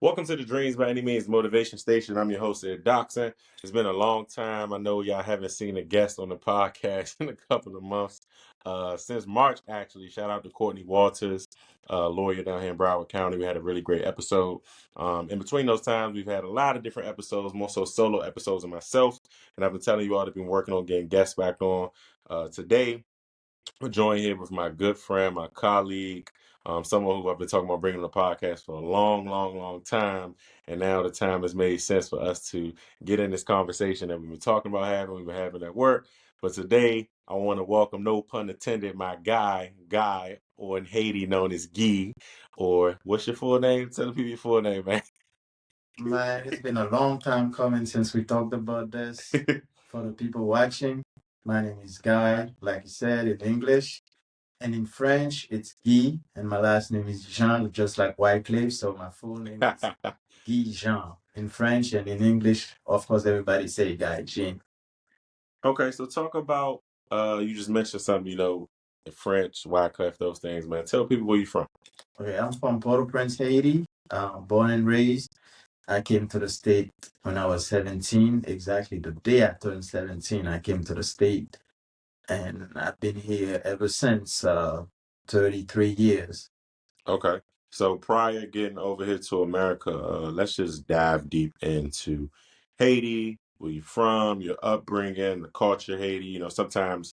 Welcome to the Dreams by Any Means Motivation Station. I'm your host, Ed Doxson. It's been a long time. I know y'all haven't seen a guest on the podcast in a couple of months. Since March, actually. Shout out to Courtney Walters, lawyer down here in Broward County. We had a really great episode. In between those times, we've had a lot of different episodes, more so solo episodes of myself. And I've been telling you all to be working on getting guests back on. Today, I'm joined here with my good friend, my colleague, someone who I've been talking about bringing on the podcast for a long, long, long time. And now the time has made sense for us to get in this conversation that we've been talking about having, we've been having at work. But today, I want to welcome, no pun intended, my Guy, or in Haiti known as Guy, or what's your full name? Tell the people your full name, man. Man, it's been a long time coming since we talked about this. For the people watching, my name is Guy, like you said, in English. And in French, it's Guy, and my last name is Jean, just like Wycliffe. So my full name is Guy Jean in French, and in English, of course, everybody say Guy Jean. Okay, so talk about, you just mentioned something, in French, Wyclef, those things, man. Tell people where you're from. Okay, I'm from Port-au-Prince, Haiti, born and raised. I came to the state when I was 17, exactly the day I turned 17, I came to the state. And I've been here ever since 33 years. Okay. So prior getting over here to America, let's just dive deep into Haiti, where you're from, your upbringing, the culture of Haiti. Sometimes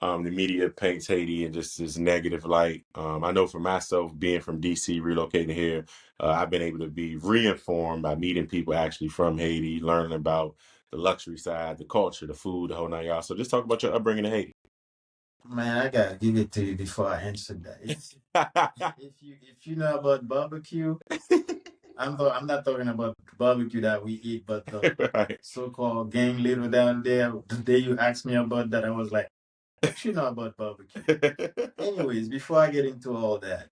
the media paints Haiti in just this negative light. I know for myself, being from DC, relocating here, I've been able to be reinformed by meeting people actually from Haiti, learning about the luxury side, the culture, the food, the whole nine yards. So just talk about your upbringing in Haiti. Man, I gotta give it to you before I answer that. If you know about barbecue, I'm not talking about barbecue that we eat, but the Right. so-called gang leader down there. The day you asked me about that, I was like, "What you know about barbecue?" Anyways, before I get into all that,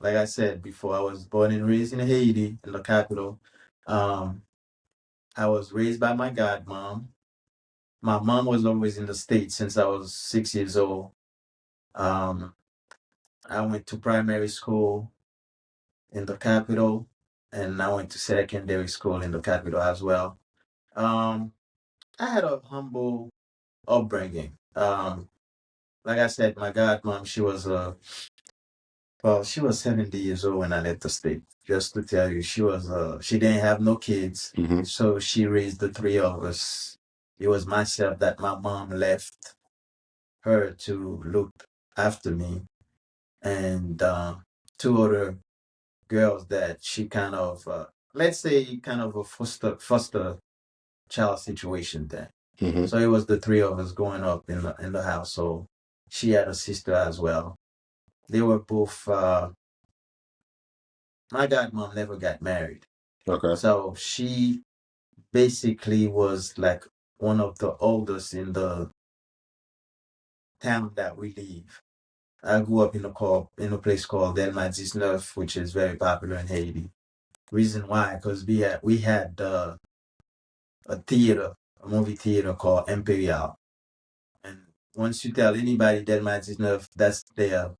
like I said before, I was born and raised in Haiti, in the capital. Um, I was raised by my godmom. My mom was always in the States since I was 6 years old. Um, I went to primary school in the capital, and I went to secondary school in the capital as well. Um, I had a humble upbringing. Like I said, my godmom, she was 70 years old when I left the state. Just to tell you, she didn't have no kids, Hmm. so she raised the three of us. It was myself that my mom left her to look after me, and two other girls that she kind of, let's say, kind of a foster child situation then. Hmm. So it was the three of us growing up in the house. So she had a sister as well. They were both. My godmom never got married, Okay. so she basically was like one of the oldest in the town that we live. I grew up in a place called Delma 19, which is very popular in Haiti. Reason why, because we had a theater, a movie theater called Imperial. And once you tell anybody Delma 19, that's their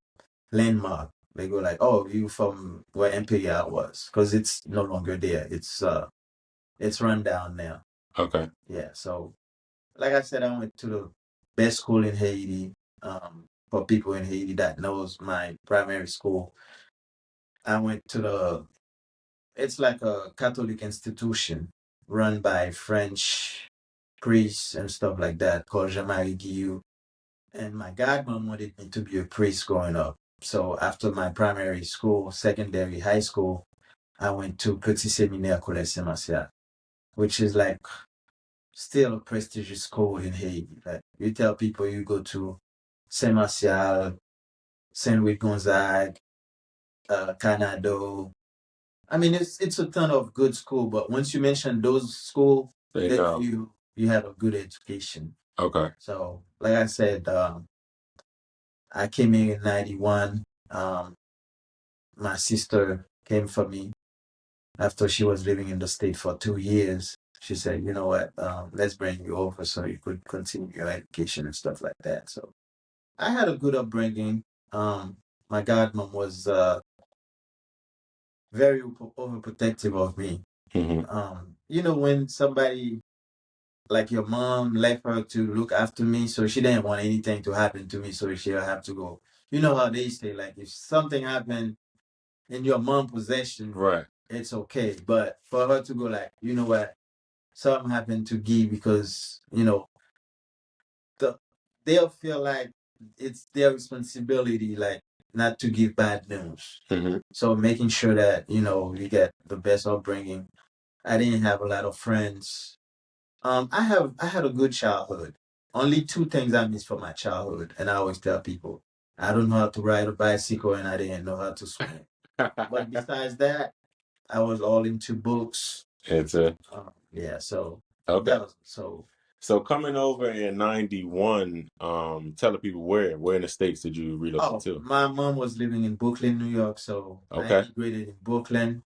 landmark. They go like, "Oh, you from where Imperial was?" Because it's no longer there. It's run down now. Okay. Yeah. So, like I said, I went to the best school in Haiti. For people in Haiti that knows my primary school, I went to the. It's like a Catholic institution run by French priests and stuff like that called Jean-Marie Guillou. And my godmom wanted me to be a priest growing up. So after my primary school, secondary, high school, I went to Petit Séminaire Collège Saint-Martial, which is like still a prestigious school in Haiti. Like you tell people you go to Saint Martial, Saint Louis Gonzague, Canado. I mean, it's a ton of good school, but once you mention those schools, They they know know. you have a good education. Okay. So, like I said, I came here in '91. My sister came for me after she was living in the state for 2 years. She said, "You know what? Let's bring you over so you could continue your education and stuff like that." So I had a good upbringing. My godmom was very overprotective of me. When somebody like your mom left her to look after me, so she didn't want anything to happen to me, so she'll have to go. You know how they say, like if something happened in your mom possession, Right. it's okay. But for her to go like, you know what, something happened to Guy because the they'll feel like it's their responsibility, like not to give bad news. So making sure that you get the best upbringing. I didn't have a lot of friends. I had a good childhood. Only two things I miss from my childhood, and I always tell people, I don't know how to ride a bicycle, and I didn't know how to swim. But besides that, I was all into books. It's a Yeah, so okay. that was so. So coming over in '91, telling people where in the States did you relocate Oh, to? my mom was living in Brooklyn, New York, so I Okay. immigrated in Brooklyn.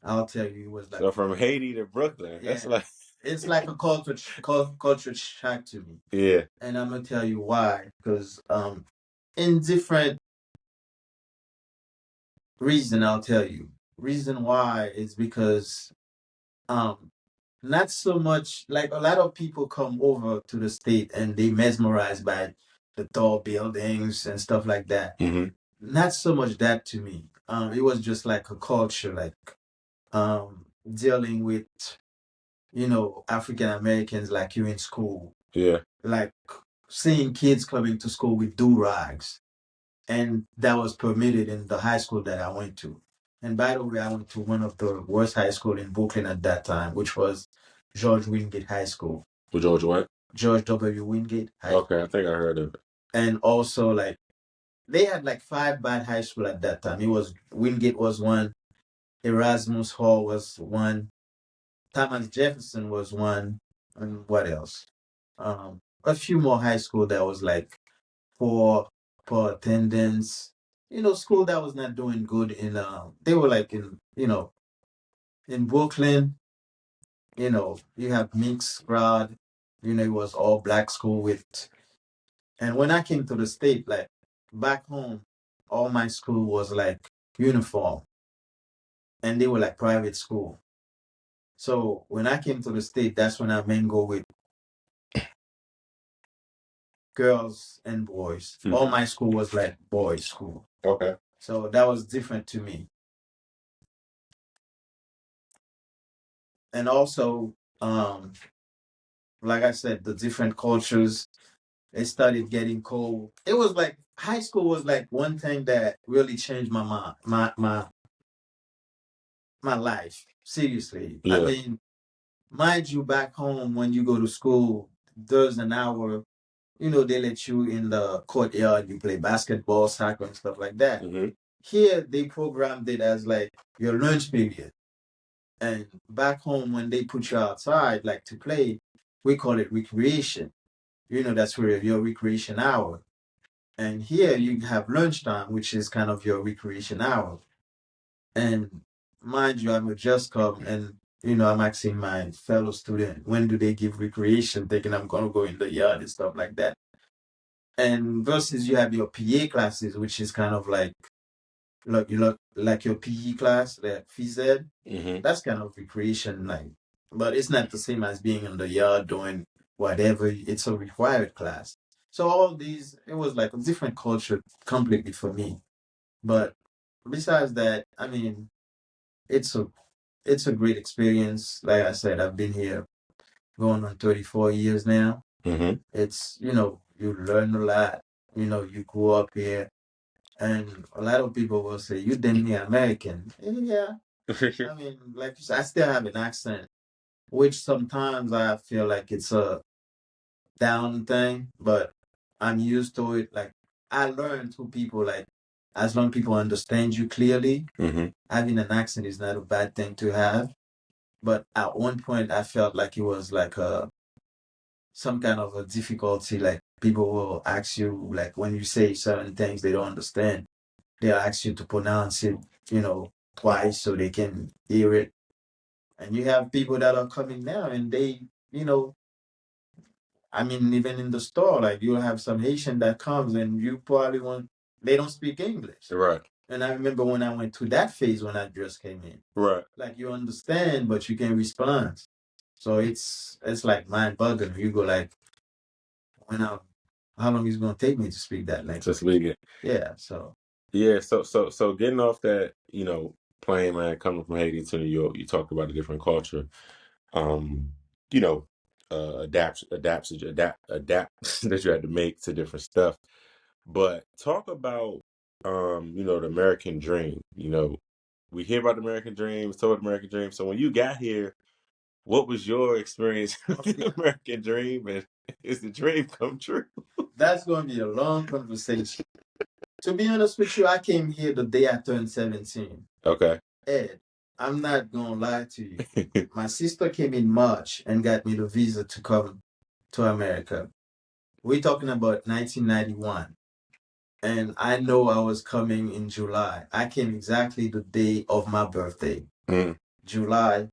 I'll tell you, it was like So from Haiti to Brooklyn, that's yeah, like it's like a culture shock to me, yeah. and I'm gonna tell you why. Because in different reason, I'll tell you. Reason why is because um not so much like a lot of people come over to the state and they mesmerized by the tall buildings and stuff like that. Not so much that to me. It was just like a culture, like dealing with African Americans like you in school, Yeah. like seeing kids coming to school with do rags, and that was permitted in the high school that I went to. And by the way, I went to one of the worst high school in Brooklyn at that time, which was George Wingate High School. With George what? George W. Wingate High School. Okay, I think I heard of it. And also, like, they had like five bad high school at that time. It was Wingate was one, Erasmus Hall was one, Thomas Jefferson was one, and what else? A few more high school that was like poor, poor attendance. School that was not doing good they were like in Brooklyn, you have mixed crowd, it was all black school and when I came to the state, like back home, all my school was like uniform and they were like private school. So when I came to the state, that's when I mingled with girls and boys. All my school was like boys school. Okay. So that was different to me. And also, like I said, the different cultures, it started getting cold. It was like high school was like one thing that really changed my mind, my life. Seriously. I Yeah. mean, mind you, back home when you go to school, there's an hour, they let you in the courtyard, you play basketball, soccer, and stuff like that. Here they programmed it as like your lunch period. And back home when they put you outside like to play, we call it recreation. That's where your recreation hour. And here you have lunchtime, which is kind of your recreation hour. And mind you, I'm a just come and I'm asking my fellow student, when do they give recreation, thinking I'm gonna go in the yard and stuff like that. And versus you have your PA classes, which is kind of like you look like your PE class, the phys ed. That's kind of recreation, like, but it's not the same as being in the yard doing whatever. It's a required class. So all these, it was like a different culture completely for me. But besides that, I mean, it's a it's a great experience. Like I said, I've been here going on 34 years now. It's you learn a lot. You grew up here, and a lot of people will say, "You damn near American." Yeah, I mean, like you said, I still have an accent, which sometimes I feel like it's a down thing, but I'm used to it. Like I learned to people like as long people understand you clearly, having an accent is not a bad thing to have. But at one point, I felt like it was like some kind of a difficulty. Like people will ask you, like when you say certain things they don't understand, they'll ask you to pronounce it, twice so they can hear it. And you have people that are coming now and they, I mean, even in the store, like you'll have some Haitian that comes and you probably want, they don't speak English. Right. And I remember when I went through that phase when I just came in. Right. Like you understand, but you can't respond. So it's like mind boggling. You go like, when I, how long is it gonna take me to speak that To language? speak it. Yeah. So Yeah. So getting off that, plane, man, coming from Haiti to New York, you talked about a different culture. Um, you know, adapt that you had to make to different stuff. But talk about, the American dream. We hear about the American dream, told the American dream. So when you got here, what was your experience with okay, the American dream, and is the dream come true? that's gonna be a long conversation. To be honest with you, I came here the day I turned 17. Okay. Ed, I'm not gonna lie to you. My sister came in March and got me the visa to come to America. We're talking about 1991. And I know I was coming in July. I came exactly the day of my birthday, Mm, July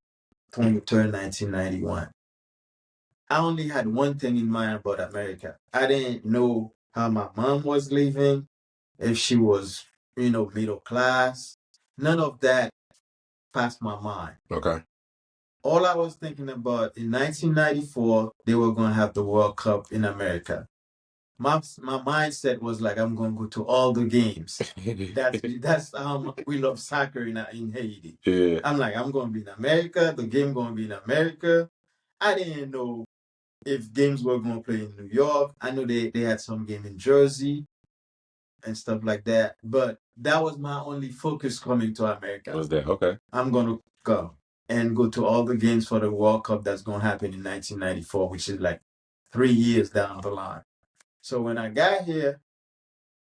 23rd, 1991. I only had one thing in mind about America. I didn't know how my mom was living, if she was, middle class. None of that passed my mind. okay. All I was thinking about in 1994, they were going to have the World Cup in America. My mindset was like, I'm going to go to all the games. That's how much we love soccer in Haiti. Yeah. I'm like, I'm going to be in America. The game going to be in America. I didn't know if games were going to play in New York. I know they had some game in Jersey and stuff like that. But that was my only focus coming to America. Was that okay? I'm going to go to all the games for the World Cup that's going to happen in 1994, which is like 3 years down the line. So when I got here,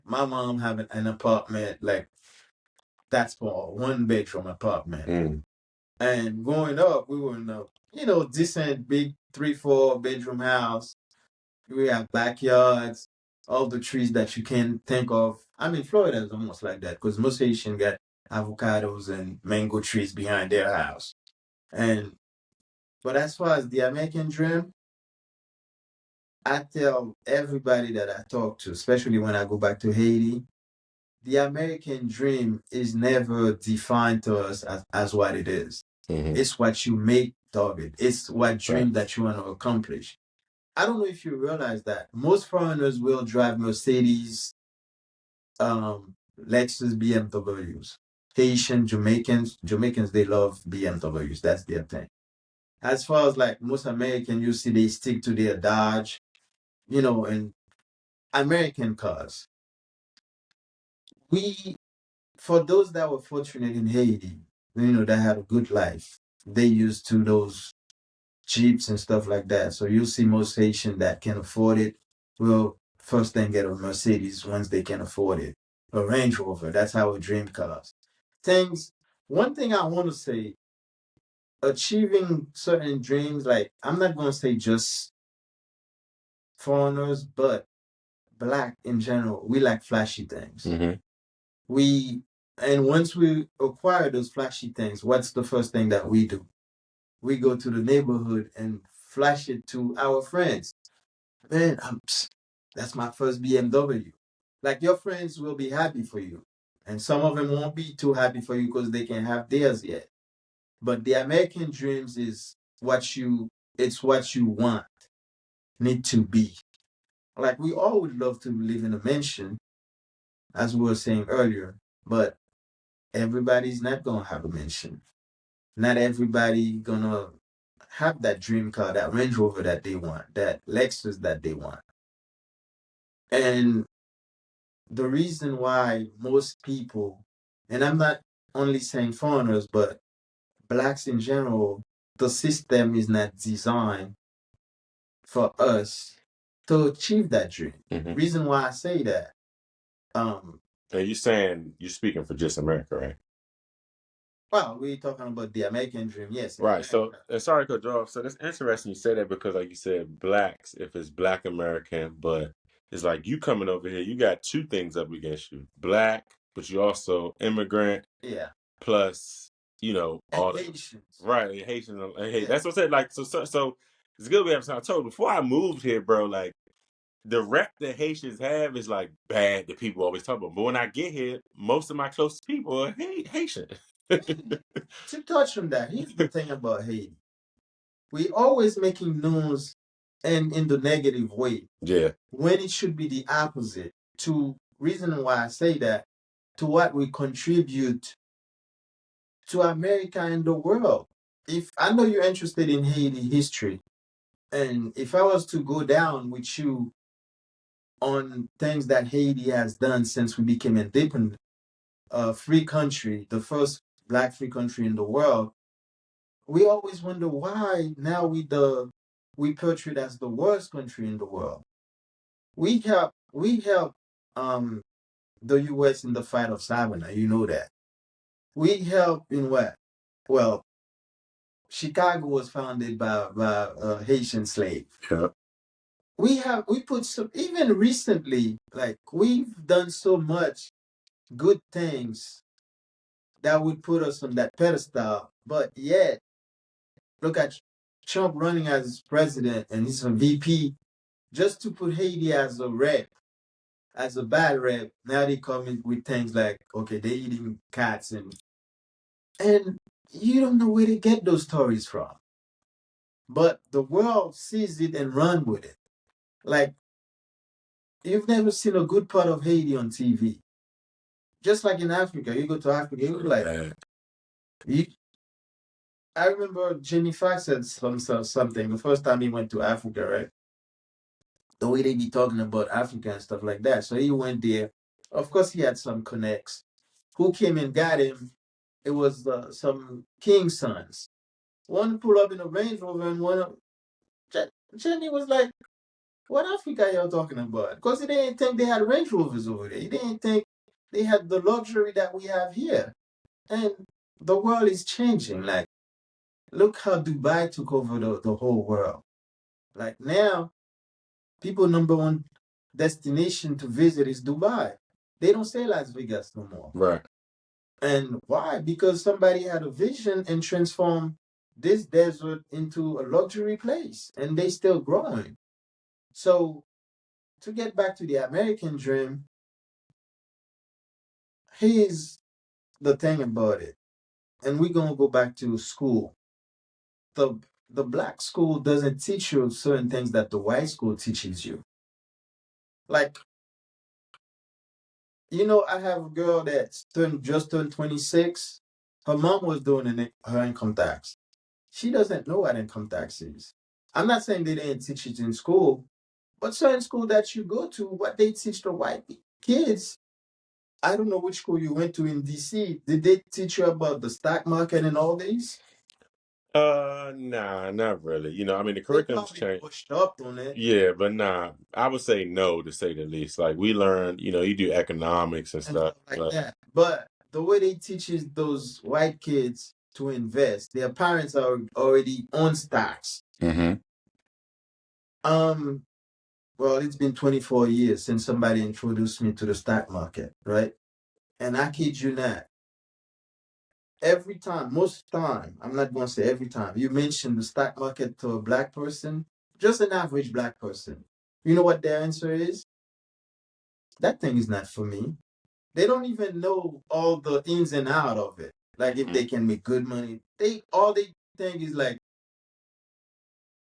my mom having an apartment like that's for one bedroom apartment. Mm, And growing up, we were in a decent big 3-4 bedroom house. We have backyards, all the trees that you can think of. I mean, Florida is almost like that because most Haitian got avocados and mango trees behind their house. And but as far as the American dream, I tell everybody that I talk to, especially when I go back to Haiti, the American dream is never defined to us as what it is. hmm It's what you make of it. It's what dream Right. that you want to accomplish. I don't know if you realize that most foreigners will drive Mercedes, Lexus, BMWs. Haitian, Jamaicans, they love BMWs. That's their thing. As far as like most American, you see they stick to their Dodge, and American cars. We For those that were fortunate in Haiti, that had a good life, they used to those Jeeps and stuff like that. So you'll see most Haitian that can afford it will first then get a Mercedes once they can afford it. A Range Rover, that's our dream cars. Things, one thing I want to say, achieving certain dreams, like I'm not going to say just foreigners, but black in general, we like flashy things. hmm We and once we acquire those flashy things, what's the first thing that we do? We go to the neighborhood and flash it to our friends. Man, that's my first BMW. Like your friends will be happy for you, and some of them won't be too happy for you because they can have theirs yet. But the American dreams is it's what you want, need to be. Like we all would love to live in a mansion, as we were saying earlier, but everybody's not gonna have a mansion. Not everybody gonna have that dream car, that Range Rover that they want, that Lexus that they want. And the reason why most people, and I'm not only saying foreigners, but blacks in general, the system is not designed for us to achieve that dream. hmm Reason why I say that, um, And you saying you're speaking for just America, right? well, we're talking about the American dream, yes, in Right. So, America. sorry to cut you off. So that's interesting you say that because, like you said, blacks, if it's Black American, but it's like you coming over here, you got two things up against you: black, but you also immigrant, Yeah. plus, And all the Haitians. right Haitian. Hey, Yeah. that's what I said. Like, so it's good we have time. I told you, before I moved here, bro. Like, the rep that Haitians have is like bad that people always talk about. But when I get here, most of my closest people are Haitian. To touch on that, here's the thing about Haiti. We always making news and in the negative way. Yeah. When it should be the opposite. To reason why I say that, to what we contribute to America and the world. If I know you're interested in Haiti history, and if I was to go down with you on things that Haiti has done since we became independent, free country, the first black free country in the world, we always wonder why now we portrayed as the worst country in the world. We help um the US in the fight of Savannah, you know that. We help in what? Well, Chicago was founded by Haitian slave. Yeah. We put some, even recently, like we've done so much good things that would put us on that pedestal, but yet look at Trump running as president and he's a VP just to put Haiti as a rep, as a bad rep. Now they come in with things like, okay, they're eating cats and you don't know where to get those stories from. But the world sees it and run with it. Like you've never seen a good part of Haiti on TV. Just like in Africa, you go to Africa, you like you, I remember Jimmy Fox said something the first time he went to Africa, right? The way they be talking about Africa and stuff like that. So he went there. Of course, he had some connects. Who came and got him? It was some king's sons. One pulled up in a Range Rover, and Jenny was like, "What Africa y'all talking about?" Because he didn't think they had Range Rovers over there. He didn't think they had the luxury that we have here. And the world is changing. Like, look how Dubai took over the whole world. Like now, people number one destination to visit is Dubai. They don't say Las Vegas no more. Right. And why? Because somebody had a vision and transformed this desert into a luxury place, and they still growing. So to get back to the American dream, here's the thing about it. And we're gonna go back to school. The the black school doesn't teach you certain things that the white school teaches you. Like, I have a girl that's just turned 26. Her mom was doing her income tax. She doesn't know what income tax is. I'm not saying they didn't teach it in school, but certain school that you go to, what they teach the white kids, I don't know which school you went to in DC. Did they teach you about the stock market and all these? Nah, not really. I mean, the They curriculum's probably changed. pushed up on it Yeah, but nah, I would say no to say the least. Like we learn, you do economics and and stuff, stuff like but that. But the way they teaches those white kids to invest, their parents are already on stocks. hmm Um, well, it's been 24 years since somebody introduced me to the stock market, right? And I kid you not, every time, most time, I'm not going to say every time, you mention the stock market to a black person, just an average black person. You know what their answer is? That thing is not for me. They don't even know all the ins and out of it. Like if they can make good money, they think is like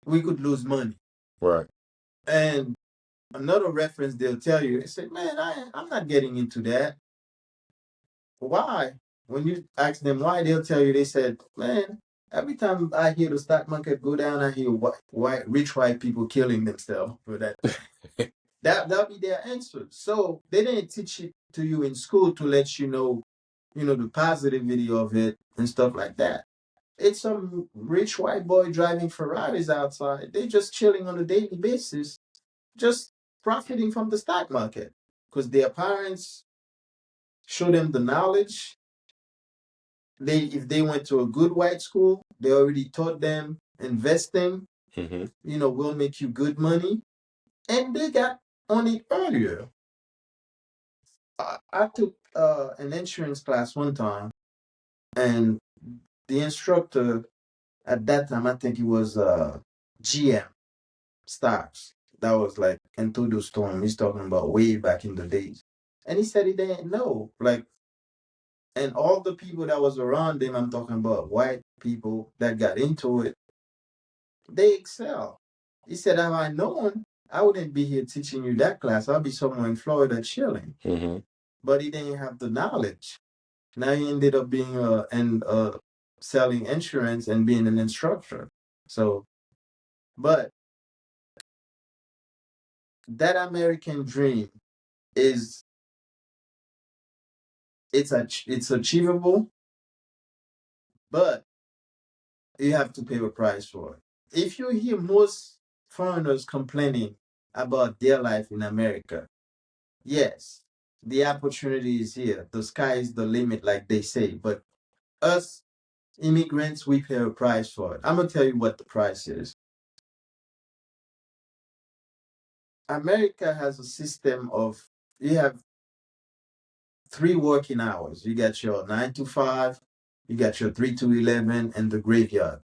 we could lose money. right. And another reference they'll tell you, they say, "Man, I'm not getting into that." Why? When you ask them why, they'll tell you, they said, "Man, every time I hear the stock market go down, I hear rich white people killing themselves for that thing." That'll be their answer. So they didn't teach it to you in school to let the positivity of it and stuff like that. It's some rich white boy driving Ferraris outside. They just chilling on a daily basis, just profiting from the stock market because their parents show them the knowledge. If they went to a good white school, they already taught them investing, hmm will make you good money, and they got on it earlier. I took an insurance class one time, and the instructor at that time, I think he was GM stocks. that was like introduced to him. He's talking about way back in the days. And he said he didn't know. Like, and all the people that was around him, I'm talking about white people that got into it, they excel. He said, had I known, I wouldn't be here teaching you that class. I'll be somewhere in Florida chilling. Mm-hmm. But he didn't have the knowledge. Now he ended up being selling insurance and being an instructor. So, but that American dream is it's achievable, but you have to pay a price for it. If you hear most foreigners complaining about their life in America, yes, the opportunity is here. The sky is the limit, like they say. But us immigrants, we pay a price for it. I'm gonna tell you what the price is. America has a system of you have 3 working hours. You got your 9 to 5, you got your 3 to 11, and the graveyard.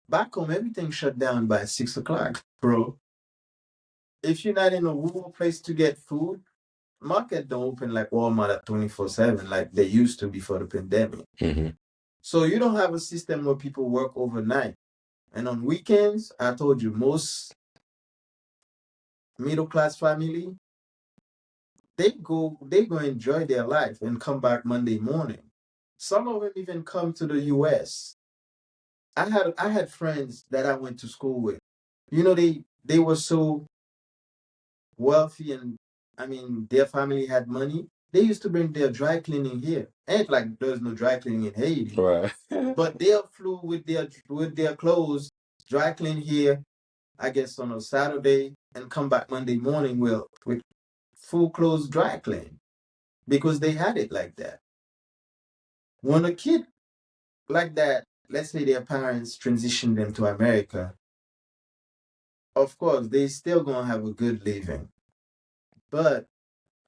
Back home, everything shut down by 6 o'clock, bro. If you're not in a rural place to get food, market don't open like Walmart at 24/7 like they used to before the pandemic. Mm-hmm. So you don't have a system where people work overnight. And on weekends, I told you, most middle class family, they go enjoy their life and come back Monday morning. Some of them even come to the US. I had friends that I went to school with. You know, they were so wealthy, and I mean their family had money. They used to bring their dry cleaning here. Ain't like there's no dry cleaning in Haiti. Right. But they flew with their clothes, dry clean here, I guess on a Saturday, and come back Monday morning with full clothes dry clean because they had it like that. When a kid like that, let's say their parents transition them to America, of course they still gonna have a good living. But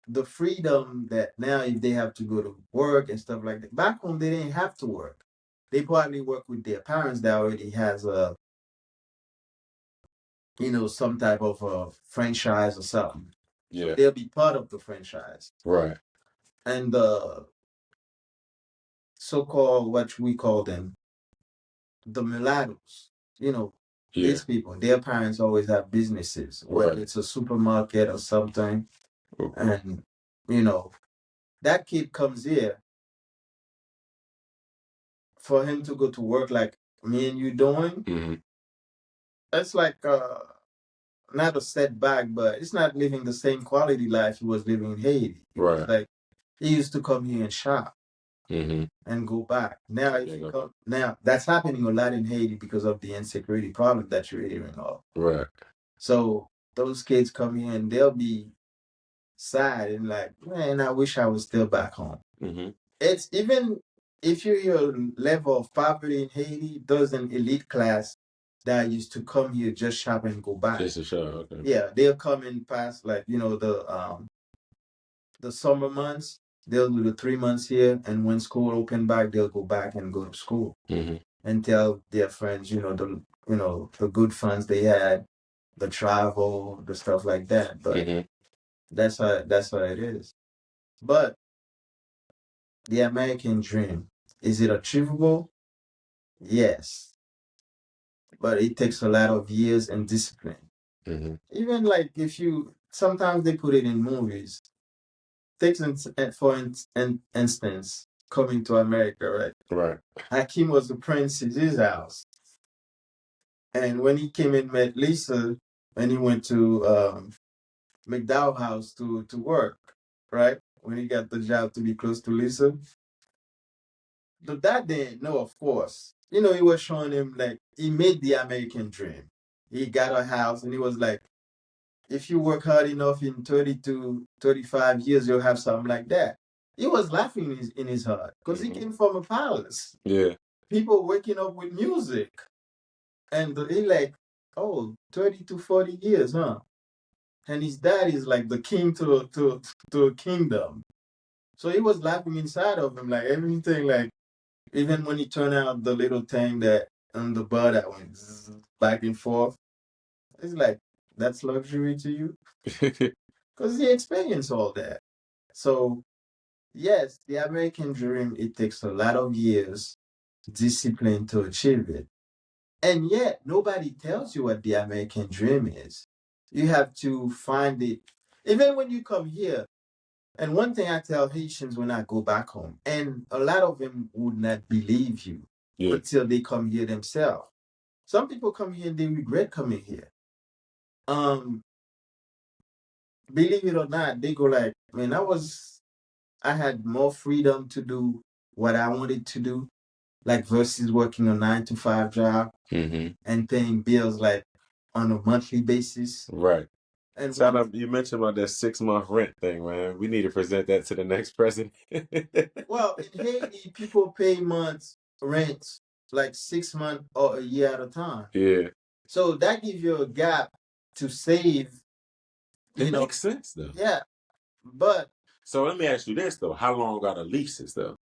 the freedom that now if they have to go to work and stuff like that, back home they didn't have to work. They probably work with their parents that already has a some type of a franchise or something. So Yeah. they'll be part of the franchise. Right. And the so-called, what we call them, the mulattoes, Yeah. these people, their parents always have businesses, whether Right. it's a supermarket or something. And, that kid comes here for him to go to work like me and you doing. Mm-hmm. That's like not a setback, but it's not living the same quality life he was living in Haiti. It was Right. like he used to come here and shop Mm-hmm. and go back. Now, if Yeah, you go. come, now that's happening a lot in Haiti because of the insecurity problem that you're hearing of. Right. So those kids come here and they'll be sad and like, man, I wish I was still back home. Mm-hmm. It's even if you hear level of poverty in Haiti, there's an elite class that used to come here just shop and go back. Just a show. Okay. Yeah, they'll come in past like the summer months. They'll do the 3 months here, and when school open back, they'll go back and go to school Mm-hmm. and tell their friends, the good funds they had, the travel, the stuff like that. But Mm-hmm. that's how it is. But the American dream, is it achievable? Yes, but it takes a lot of years and discipline. Mm-hmm. Even like if you sometimes they put it in movies. For instance, coming to America, right? Right. Hakeem was the prince in his house. And when he came and met Lisa, and he went to McDowell house to work, right? When he got the job to be close to Lisa. The dad didn't know, of course. He was showing him like he made the American dream. He got a house and he was like, if you work hard enough in 30 to 35 years, you'll have something like that. He was laughing in his heart because he came from a palace. Yeah. People waking up with music. And he like, oh, 30 to 40 years, huh? And his dad is like the king to a kingdom. So he was laughing inside of him, like everything, like even when he turned out the little thing that on the bar that went back and forth, it's like, that's luxury to you? Because you experience all that. So yes, the American dream, it takes a lot of years, discipline to achieve it. And yet nobody tells you what the American dream is. You have to find it. Even when you come here, and one thing I tell Haitians when I go back home, and a lot of them would not believe you Yeah. until they come here themselves. Some people come here and they regret coming here. Um, Believe it or not, they go like, man, I had more freedom to do what I wanted to do, like versus working a 9 to 5 job Mm-hmm. and paying bills like on a monthly basis. Right. And Shout one, out, you mentioned about that 6 month rent thing, man. We need to present that to the next president. well, in Haiti, people pay months rent like 6 months or a year at a time. Yeah. So that gives you a gap to save, It you know. makes sense though. Yeah. But So let me ask you this though. How long are the leases though?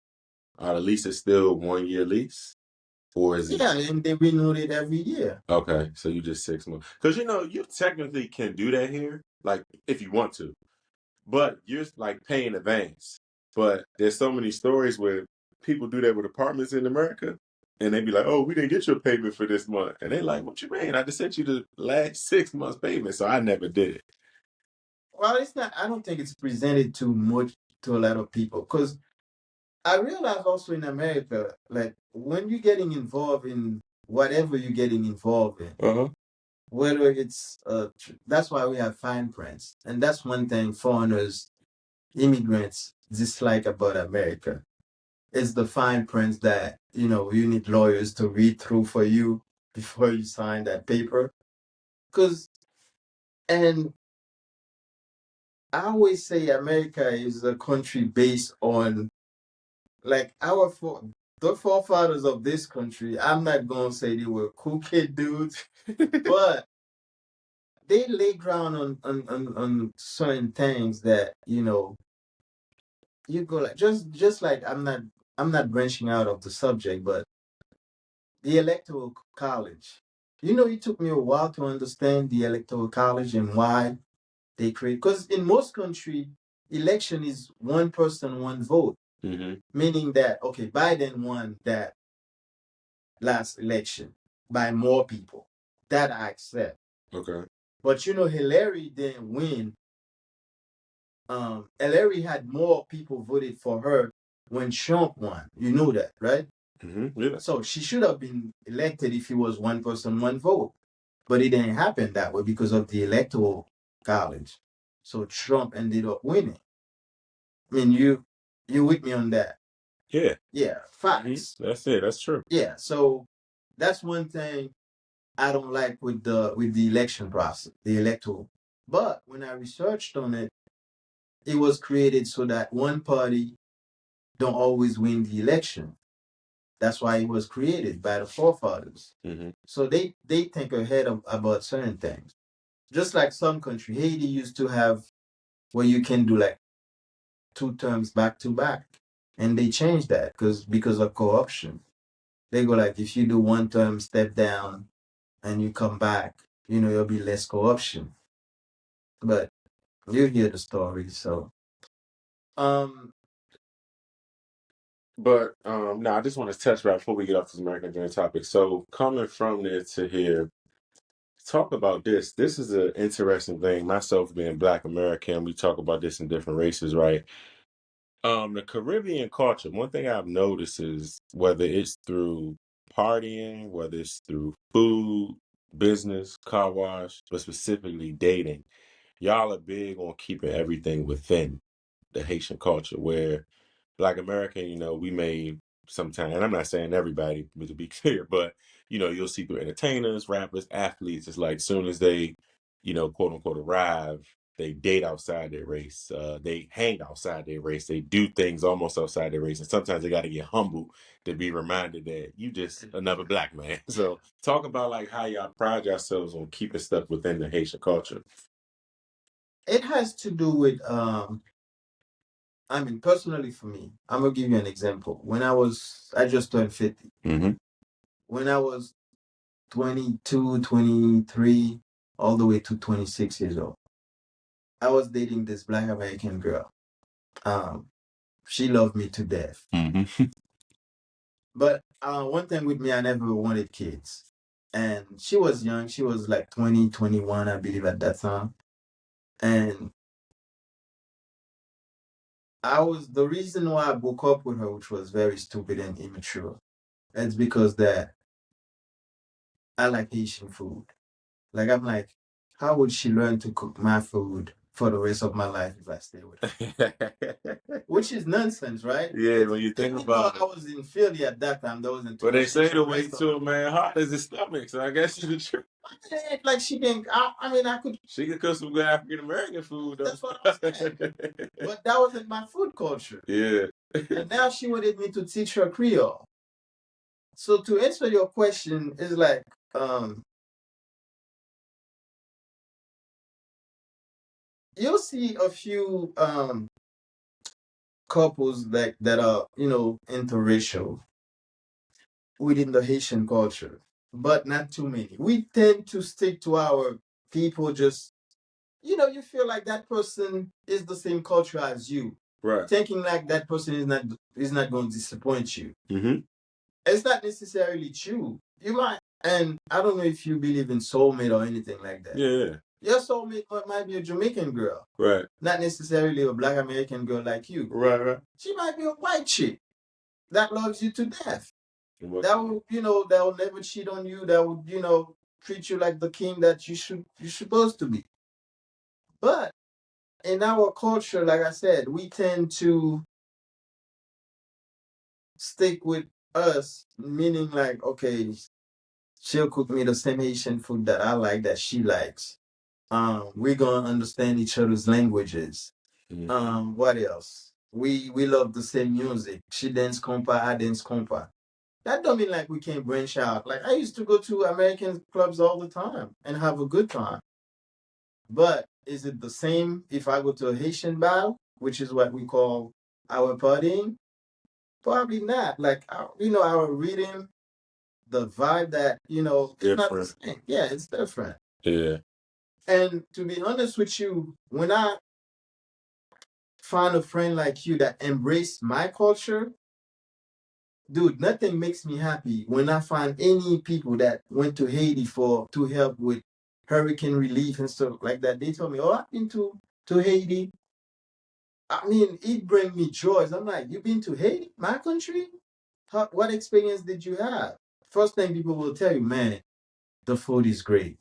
Are the leases still 1 year lease? Or is it yeah, and they renew it every year. okay, so you just 6 months. Because you technically can do that here, like if you want to. But you're like paying advance. But there's so many stories where people do that with apartments in America, and they be like, "Oh, we didn't get your payment for this month," and they like, "What you mean? I just sent you the last 6 months payment." So I never did it. Well, it's not, I don't think it's presented too much to a lot of people because I realize also in America, like when you're getting involved in whatever you're getting involved in, Uh-huh. whether it's that's why we have fine prints, and that's one thing foreigners, immigrants dislike about America. It's the fine prints that you need lawyers to read through for you before you sign that paper. Because and I always say America is a country based on like the forefathers of this country. I'm not gonna say they were crooked dudes, but they lay ground on certain things that you go like just like I'm not branching out of the subject, but the electoral college. It took me a while to understand the electoral college and why they create. Because in most country, election is one person, one vote, Mm-hmm. meaning that okay, Biden won that last election by more people. That I accept. Okay. But Hillary didn't win. Hillary had more people voted for her when Trump won. You know that, right? Mm-hmm. Yeah. So she should have been elected if it was one person, one vote. But it didn't happen that way because of the electoral college. So Trump ended up winning. I mean, you with me on that? Yeah. Yeah, facts. That's it. That's true. Yeah, so that's one thing I don't like with the election process, the electoral. But when I researched on it, it was created so that one party don't always win the election. That's why it was created by the forefathers. Mm-hmm. So they think ahead about certain things. Just like some country, Haiti used to have where you can do like 2 terms back to back, and they changed that because of corruption. They go like if you do one term, step down, and you come back, you'll be less corruption. But you hear the story, so um, But no, I just want to touch right before we get off this American Dream topic. So coming from there to here, talk about this. This is an interesting thing. Myself being Black American, we talk about this in different races, right? The Caribbean culture, one thing I've noticed is whether it's through partying, whether it's through food, business, car wash, but specifically dating, y'all are big on keeping everything within the Haitian culture where Black American, we may sometimes, and I'm not saying everybody, but to be clear, but you'll see through entertainers, rappers, athletes, it's like soon as they, quote unquote arrive, they date outside their race, they hang outside their race, they do things almost outside their race, and sometimes they got to get humbled to be reminded that you just another Black man. So talk about like how y'all pride yourselves on keeping stuff within the Haitian culture. it has to do with I mean, personally for me, I'm gonna give you an example. I just turned 50. Mm-hmm. When I was 22, 23, all the way to 26 years old. I was dating this Black American girl. Um, she loved me to death. But one thing with me, I never wanted kids. And she was young. She was like 20, 21, I believe, at that time. And the reason why I broke up with her, which was very stupid and immature, it's because that I like Haitian food. Like, I'm like, how would she learn to cook my food for the rest of my life if I stay with her? Which is nonsense, right? Yeah, when you think about it. I was in Philly at that time. That wasn't too But they much say the way restaurant. to a man heart is his stomach, so I guess it's the truth. Like she can, I mean, I could. She could cook some good African American food, though. That's what I'm saying. But that wasn't my food culture. Yeah. And now she wanted me to teach her Creole. So to answer your question, is like, you'll see a few couples that are, interracial within the Haitian culture, but not too many. We tend to stick to our people. Just, you feel like that person is the same culture as you, Right. thinking like that person is not going to disappoint you. Mm-hmm. It's not necessarily true. You might, and I don't know if you believe in soulmate or anything like that. Yeah. Your soulmate might be a Jamaican girl, Right. not necessarily a Black American girl like you. Right. She might be a white chick that loves you to death. That will, that will never cheat on you. That would, treat you like the king that you're supposed to be. But in our culture, like I said, we tend to stick with us, meaning like, okay, she'll cook me the same Haitian food that I like, that she likes. We're gonna understand each other's languages. What else? We love the same music. She dance compa, I dance compa. That don't mean like we can't branch out. Like I used to go to American clubs all the time and have a good time. But is it the same if I go to a Haitian bar, which is what we call our partying? Probably not. Like our rhythm, the vibe that it's not the same. Yeah, it's different. Yeah. And to be honest with you, when I find a friend like you that embrace my culture, dude, nothing makes me happy when I find any people that went to Haiti to help with hurricane relief and stuff like that. They told me, "Oh, I've been to Haiti." I mean, it brings me joy. I'm like, "You been to Haiti, my country? What experience did you have?" First thing people will tell you, "Man, the food is great."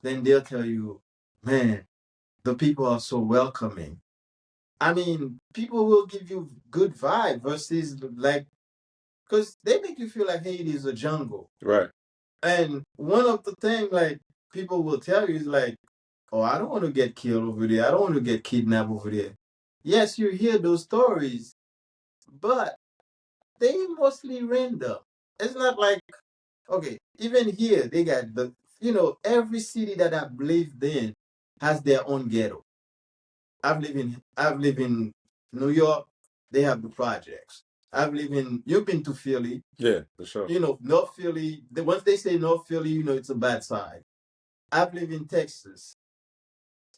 Then they'll tell you, "Man, the people are so welcoming." I mean, people will give you good vibe versus like, because they make you feel like Haiti is a jungle. Right. And one of the things like people will tell you is like, "Oh, I don't want to get killed over there. I don't want to get kidnapped over there." Yes, you hear those stories, but they mostly random. It's not like, okay, even here they got every city that I've lived in has their own ghetto. I've lived in New York, they have the projects. You've been to Philly. Yeah, for sure. North Philly, once they say North Philly, it's a bad side. I've lived in Texas.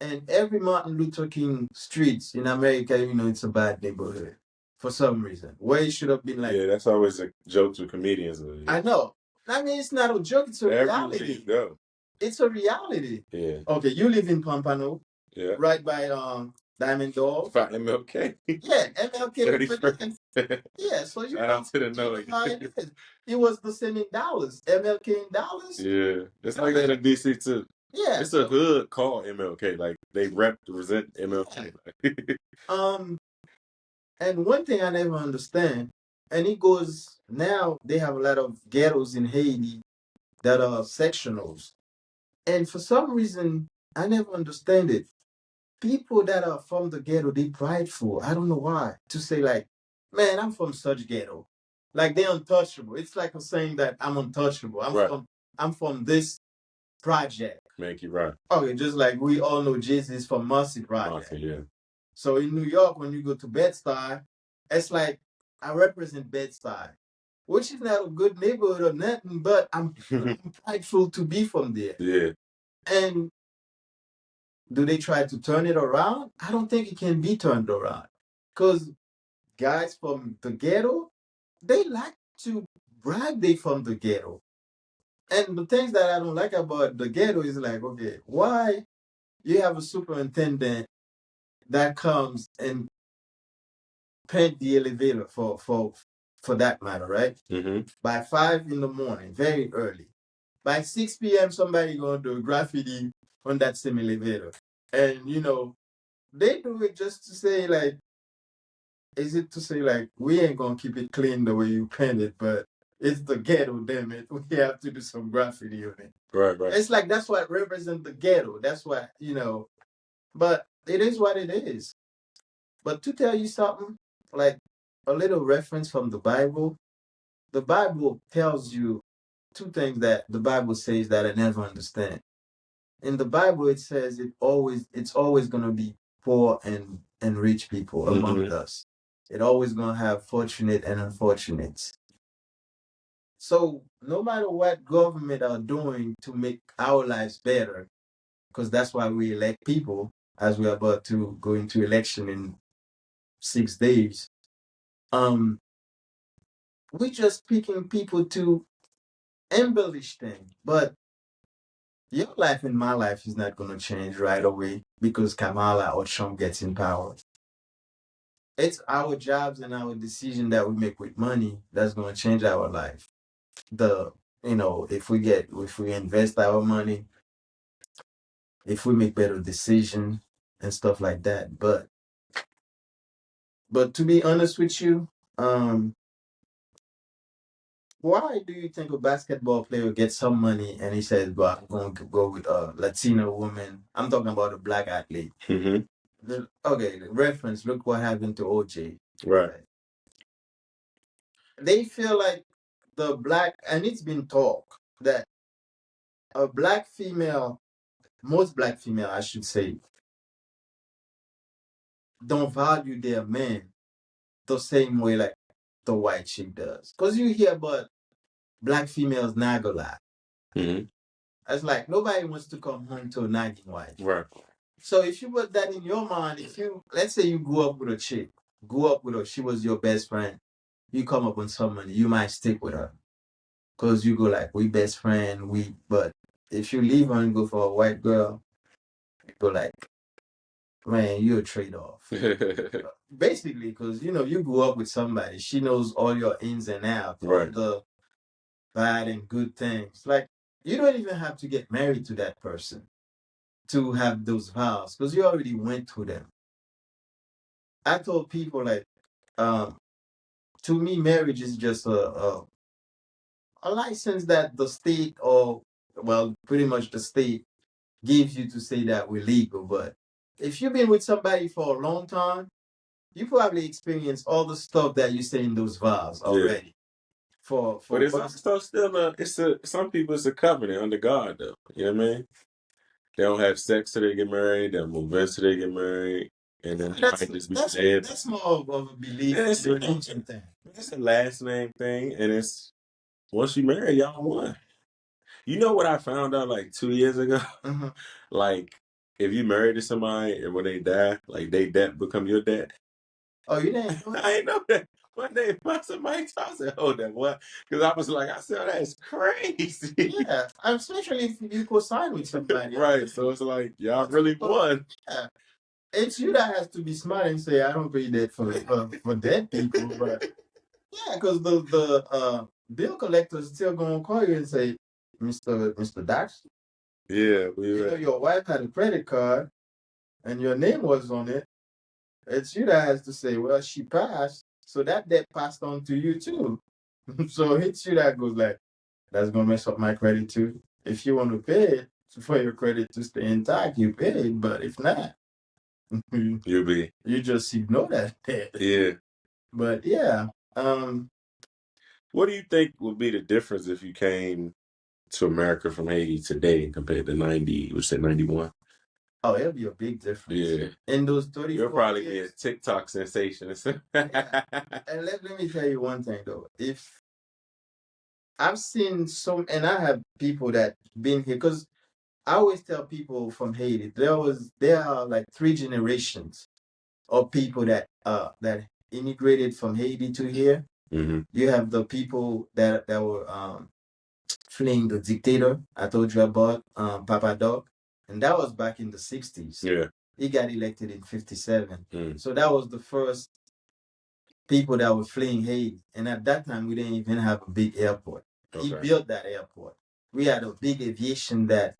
And every Martin Luther King streets in America, it's a bad neighborhood for some reason. Where it should have been like. Yeah, that's always a joke to comedians. I know. I mean, it's not a joke, it's a reality. Everywhere you go. It's a reality. Yeah. Okay, you live in Pompano. Yeah. Right by Diamond Dog. By MLK. Yeah, MLK. 31st. Yeah, so you Shout out to the know. how it is. It was the same in Dallas. MLK in Dallas. Yeah, it's like that in DC too. Yeah, it's a hood called MLK. Like they represent MLK. And one thing I never understand, and it goes now. They have a lot of ghettos in Haiti that are sectionals, and for some reason I never understand it. People that are from the ghetto, they prideful. I don't know why. To say like, "Man, I'm from such ghetto," like they're untouchable. It's like a saying that I'm untouchable. I'm from this project. Make you right. Okay, just like we all know Jay-Z is from Marcy Project. Marcy, yeah. So in New York, when you go to Bed-Stuy, it's like I represent Bed-Stuy, which is not a good neighborhood or nothing, but I'm prideful to be from there. Yeah. And do they try to turn it around? I don't think it can be turned around. Because guys from the ghetto, they like to brag they from the ghetto. And the things that I don't like about the ghetto is like, okay, why you have a superintendent that comes and paint the elevator for that matter, right? By 5 in the morning, very early. By 6 p.m., somebody gonna do graffiti on that same elevator. And they do it just to say like, is it to say like we ain't gonna keep it clean the way you paint it, but it's the ghetto, damn it. We have to do some graffiti on it. Right, right. It's like that's what represents the ghetto. That's what, but it is what it is. But to tell you something, like a little reference from the Bible tells you two things that the Bible says that I never understand. In the Bible, it says it's always gonna be poor and rich people among us. It always gonna have fortunate and unfortunates. So no matter what government are doing to make our lives better, because that's why we elect people, as we're about to go into election in 6 days. We just picking people to embellish things, but your life and my life is not gonna change right away because Kamala or Trump gets in power. It's our jobs and our decision that we make with money that's gonna change our life. If we invest our money, if we make better decisions and stuff like that. But to be honest with you, why do you think a basketball player gets some money and he says, "Well, I'm going to go with a Latino woman"? I'm talking about a black athlete. Okay, the reference. Look what happened to OJ. Right. They feel like the black, and it's been talked that a black female, most black female, I should say, don't value their men the same way like the white chick does. Because you hear about black females nag a lot. It's like nobody wants to come home to a nagging wife. Right. So if you put that in your mind, let's say you grew up with a chick, she was your best friend, you come up with someone, you might stick with her. Because you go like, we best friend, but if you leave her and go for a white girl, you go like, man, you're a trade-off. Basically, because you grew up with somebody, she knows all your ins and outs, Right. all the bad and good things. Like, you don't even have to get married to that person to have those vows, because you already went through them. I told people like, to me, marriage is just a license that the state, or well, pretty much the state gives you to say that we're legal. But if you've been with somebody for a long time, you probably experienced all the stuff that you say in those vows already. But it's also still some people it's a covenant under God though. You know what I mean? They don't have sex till they get married. They'll move in till they get married, and then they might just be dead. That's more of a belief, it's a religion thing. It's a last name thing, and it's once you marry, y'all one. You know what I found out like 2 years ago? Like if you married to somebody and when they die, like they debt become your debt. Oh, you didn't know? I didn't know that. One day, somebody told me, I said, "Hold that, what?" Because I said, oh, "That's crazy." Yeah, especially if you co-sign with somebody. Right. So it's like y'all really won. Yeah. It's you that has to be smart and say, "I don't pay that for dead people." But yeah, because the bill collector is still gonna call you and say, "Mr. Dax, Yeah, your wife had a credit card and your name was on it." It's you that has to say, "Well, she passed, so that debt passed on to you too." So it's you that goes like, "That's gonna mess up my credit too." If you want to pay it for your credit to stay intact, you pay it. But if not, you just ignore that debt. Yeah. But yeah. What do you think would be the difference if you came to America from Haiti today compared to 90, we said 91? Oh, it'll be a big difference. Yeah. In those 34 You'll probably years, be a TikTok sensation. Yeah. And let me tell you one thing though. If I've seen and I have people that been here, because I always tell people from Haiti, there are like 3 generations of people that immigrated from Haiti to here. Mm-hmm. You have the people that were fleeing the dictator I told you about, Papa Doc, and that was back in the 60s. Yeah. He got elected in 57. Mm. So that was the first people that were fleeing Haiti. And at that time, we didn't even have a big airport. He Okay. built that airport. We had a big aviation that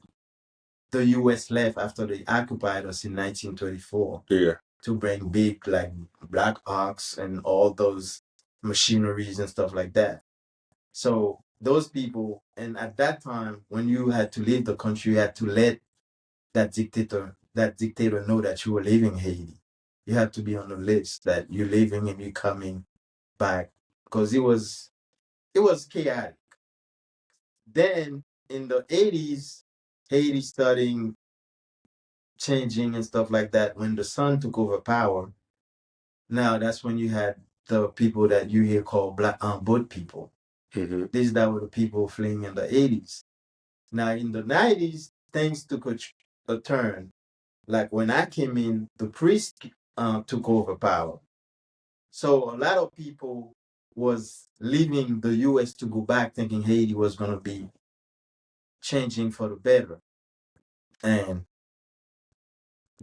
the U.S. left after they occupied us in 1934 Yeah. to bring big, like, Black Hawks and all those machineries and stuff like that. So those people, and at that time, when you had to leave the country, you had to let that dictator know that you were leaving Haiti. You had to be on the list that you're leaving and you're coming back, because it was chaotic. Then in the 80s, Haiti starting changing and stuff like that. When the sun took over power, now that's when you had the people that you hear called black boat people. Mm-hmm. These that were the people fleeing in the 80s. Now in the 90s, things took a turn. Like when I came in, the priest took over power. So a lot of people was leaving the U.S. to go back, thinking Haiti was going to be changing for the better, and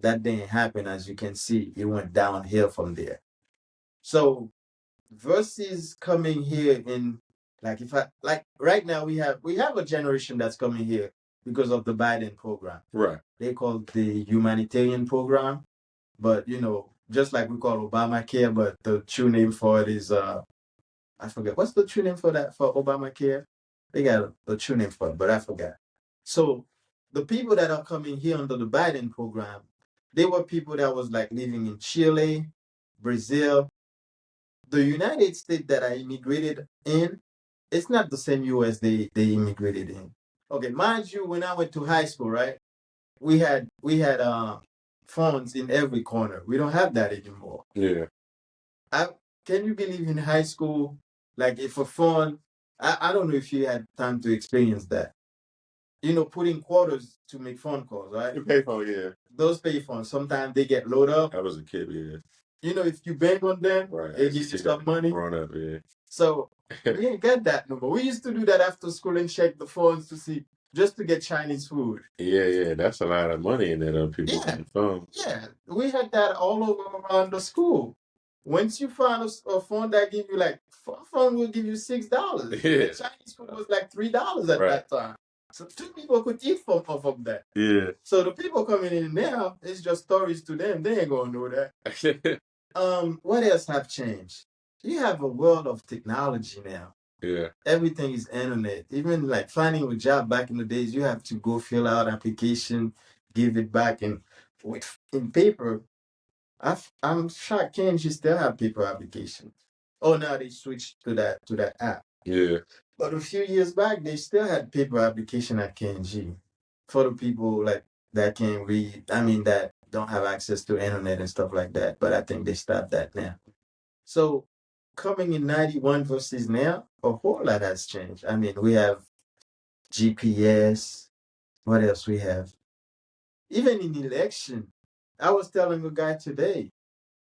that didn't happen. As you can see, it went downhill from there. So versus coming here in, like, if I like right now, we have a generation that's coming here because of the Biden program. Right. They call it the humanitarian program, but just like we call Obamacare, but the true name for it is I forget what's the true name for that, for Obamacare. They got a true name for it, but I forgot. So the people that are coming here under the Biden program, they were people that was like living in Chile, Brazil. The United States that I immigrated in, it's not the same US they immigrated in. Okay, mind you, when I went to high school, right? We had phones in every corner. We don't have that anymore. Yeah. I can you believe in high school, like if a phone, I don't know if you had time to experience that. Putting quarters to make phone calls, right? The payphone, yeah. Those payphones, sometimes they get loaded up. I was a kid, yeah. If you bang on them, Right. they give you some money. Grown up, yeah. So we ain't got that no more. We used to do that after school and check the phones to see, just to get Chinese food. Yeah. That's a lot of money in that people getting phone. Yeah, we had that all over around the school. Once you find a phone that give you like, phone will give you $6. Yeah. The Chinese food was like $3 at that time. So 2 people could eat off of that. Yeah. So the people coming in now, it's just stories to them. They ain't gonna know that. What else have changed? You have a world of technology now. Yeah. Everything is internet. Even like finding a job back in the days, you have to go fill out application, give it back, and in paper. I'm shocked. Can't you still have paper applications? Oh, now they switched to that app. Yeah. But a few years back, they still had paper application at KNG for the people like that can read. I mean, that don't have access to internet and stuff like that. But I think they stopped that now. So coming in 91 versus now, a whole lot has changed. I mean, we have GPS. What else we have? Even in election, I was telling a guy today,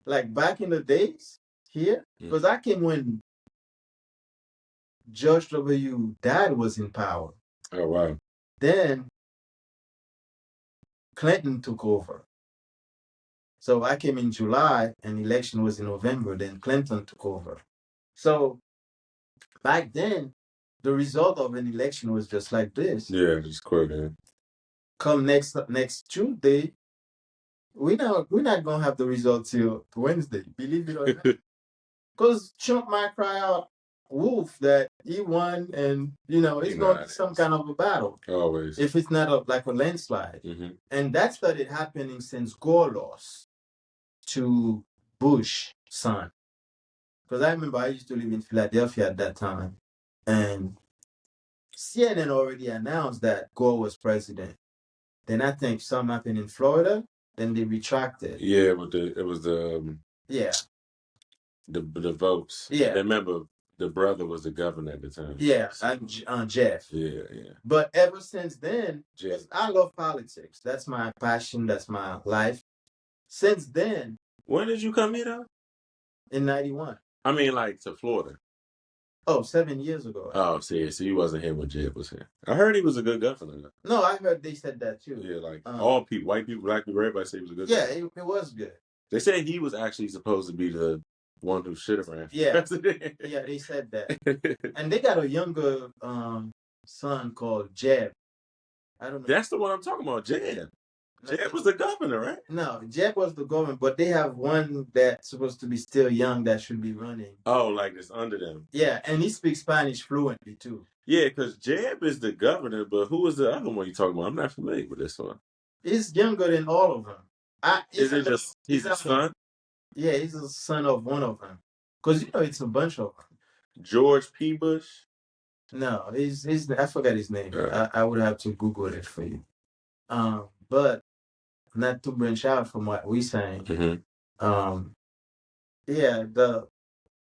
like back in the days here, because I came when George W. Dad was in power. Oh, wow. Then Clinton took over. So I came in July and election was in November. Then Clinton took over. So back then, the result of an election was just like this. Yeah, just quick, man. Come next Tuesday, we're not gonna have the result till Wednesday. Believe it or not, because Trump might cry out wolf that he won, and it's gonna be some kind of a battle. Always. If it's not like a landslide, and that started happening since Gore lost to Bush son. Because I remember I used to live in Philadelphia at that time, and CNN already announced that Gore was president. Then I think something happened in Florida. Then they retracted. Yeah, but it was the Yeah. the votes. Yeah. Remember, The brother was the governor at the time. Yeah, Jeff. Yeah, yeah. But ever since then, Jeff. I love politics. That's my passion. That's my life. Since then, When did you come here though? in '91. I mean, like to Florida. Oh, 7 years ago. Oh, see, so you wasn't here when Jeb was here. I heard he was a good governor though. No, I heard they said that too. Yeah, like all people, white people, black people, everybody said he was a good governor. Yeah, it was good. They said he was actually supposed to be the one who should have ran for Yeah. president. Yeah, they said that. And they got a younger son called Jeb. I don't know. That's the one I'm talking about, Jeb. Jeb was the governor, right? No, Jeb was the governor, but they have one that's supposed to be still young that should be running. Oh, like it's under them. Yeah, and he speaks Spanish fluently too. Yeah, because Jeb is the governor, but who was the other one you talking about? I'm not familiar with this one. He's younger than all of them. Is it just he's a son? Yeah, he's the son of one of them. Because it's a bunch of them. George P. Bush? No, I forgot his name. I would have to Google it for you. But not to branch out from what we're saying. Mm-hmm. Yeah,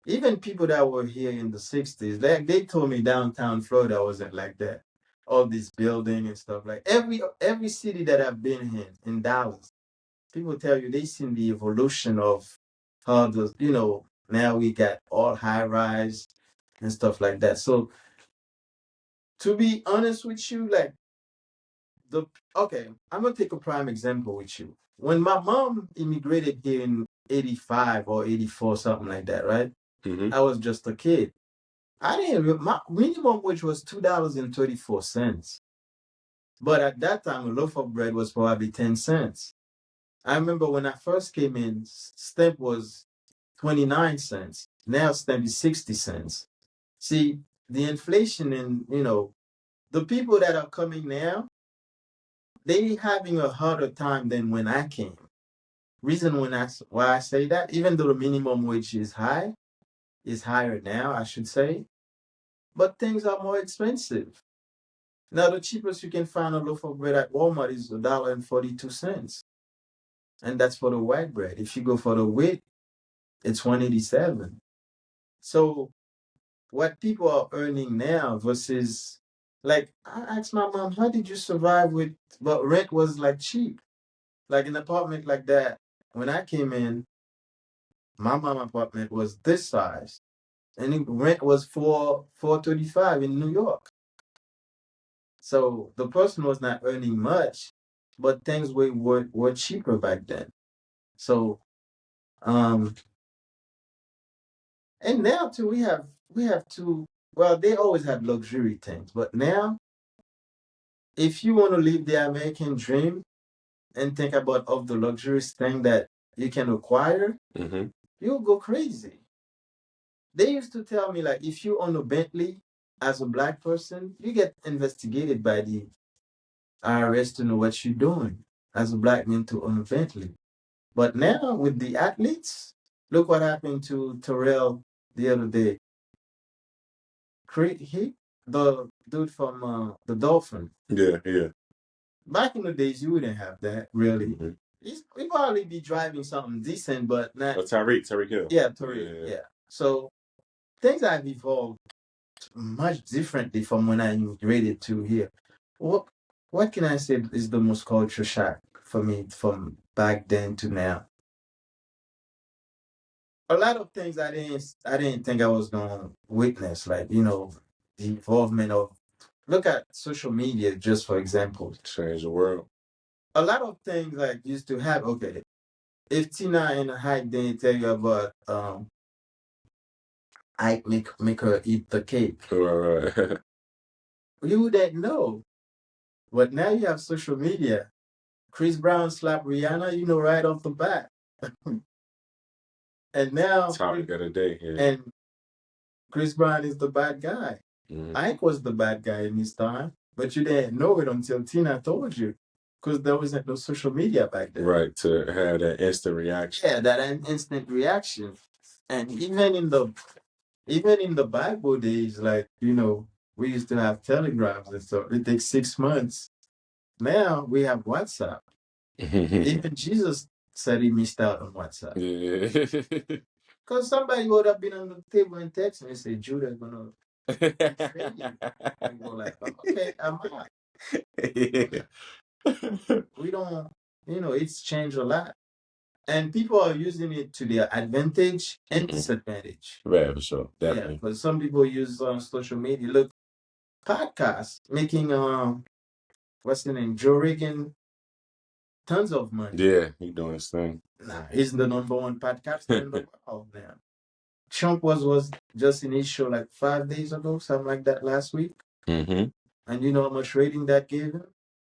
even people that were here in the '60s, they told me downtown Florida wasn't like that. All this building and stuff. Like every city that I've been in Dallas, people tell you they seen the evolution of how now we got all high rise and stuff like that. So to be honest with you, like I'm gonna take a prime example with you. When my mom immigrated here in '85 or '84, something like that, right? Mm-hmm. I was just a kid. My minimum wage was $2.34. But at that time, a loaf of bread was probably 10 cents. I remember when I first came in, stamp was 29 cents. Now stamp is 60 cents. See, the inflation and, the people that are coming now, they having a harder time than when I came. Reason why I say that, even though the minimum wage is higher now, I should say, but things are more expensive. Now, the cheapest you can find a loaf of bread at Walmart is $1.42. And that's for the white bread. If you go for the wheat, it's $1.87. So what people are earning now versus, like, I asked my mom, how did you survive but rent was like cheap. Like an apartment like that, when I came in, my mom's apartment was this size. And rent was $4.35 in New York. So the person was not earning much, but things were cheaper back then. So and now too we have to, well, they always had luxury things, but now if you want to live the American dream and think about of the luxurious thing that you can acquire, mm-hmm. you'll go crazy. They used to tell me, like, if you own a Bentley as a black person, you get investigated by the IRS to know what you're doing as a black man to own a Bentley. But now with the athletes, look what happened to Terrell the other day. The dude from the Dolphin. Yeah, yeah. Back in the days, you wouldn't have that, really. Mm-hmm. He'd probably be driving something decent, but not. Tyreek Hill. Yeah, Tyreek. Yeah. So things have evolved much differently from when I immigrated to here. What can I say is the most culture shock for me from back then to now? A lot of things I didn't think I was gonna witness, like, the involvement of, look at social media, just for example. Change the world. A lot of things like used to have, okay, if Tina and Hype didn't tell you about Ike make her eat the cake. Right. You wouldn't know. But now you have social media. Chris Brown slapped Rihanna, right off the bat. And now topic of the day, yeah. And Chris Brown is the bad guy. Mm-hmm. Ike was the bad guy in his time, but you didn't know it until Tina told you, because there wasn't no social media back then. Right, to have that instant reaction. Yeah, that instant reaction. And even in the Bible days, like, we used to have telegrams and stuff. It takes 6 months. Now we have WhatsApp. Even Jesus said he missed out on WhatsApp. Yeah. Because somebody would have been on the table and text me and say, Judah gonna betray you. And go like, oh, okay, I'm out. Yeah. We don't, it's changed a lot. And people are using it to their advantage and disadvantage. Yeah, for sure. Yeah, Definitely. because some people use social media. Look, podcasts making what's the name? Joe Rogan tons of money. Yeah, he doing his thing. Nah, he's the number one podcaster in the world now. Trump was just in his show like 5 days ago, something like that last week. Mm-hmm. And you know how much rating that gave him?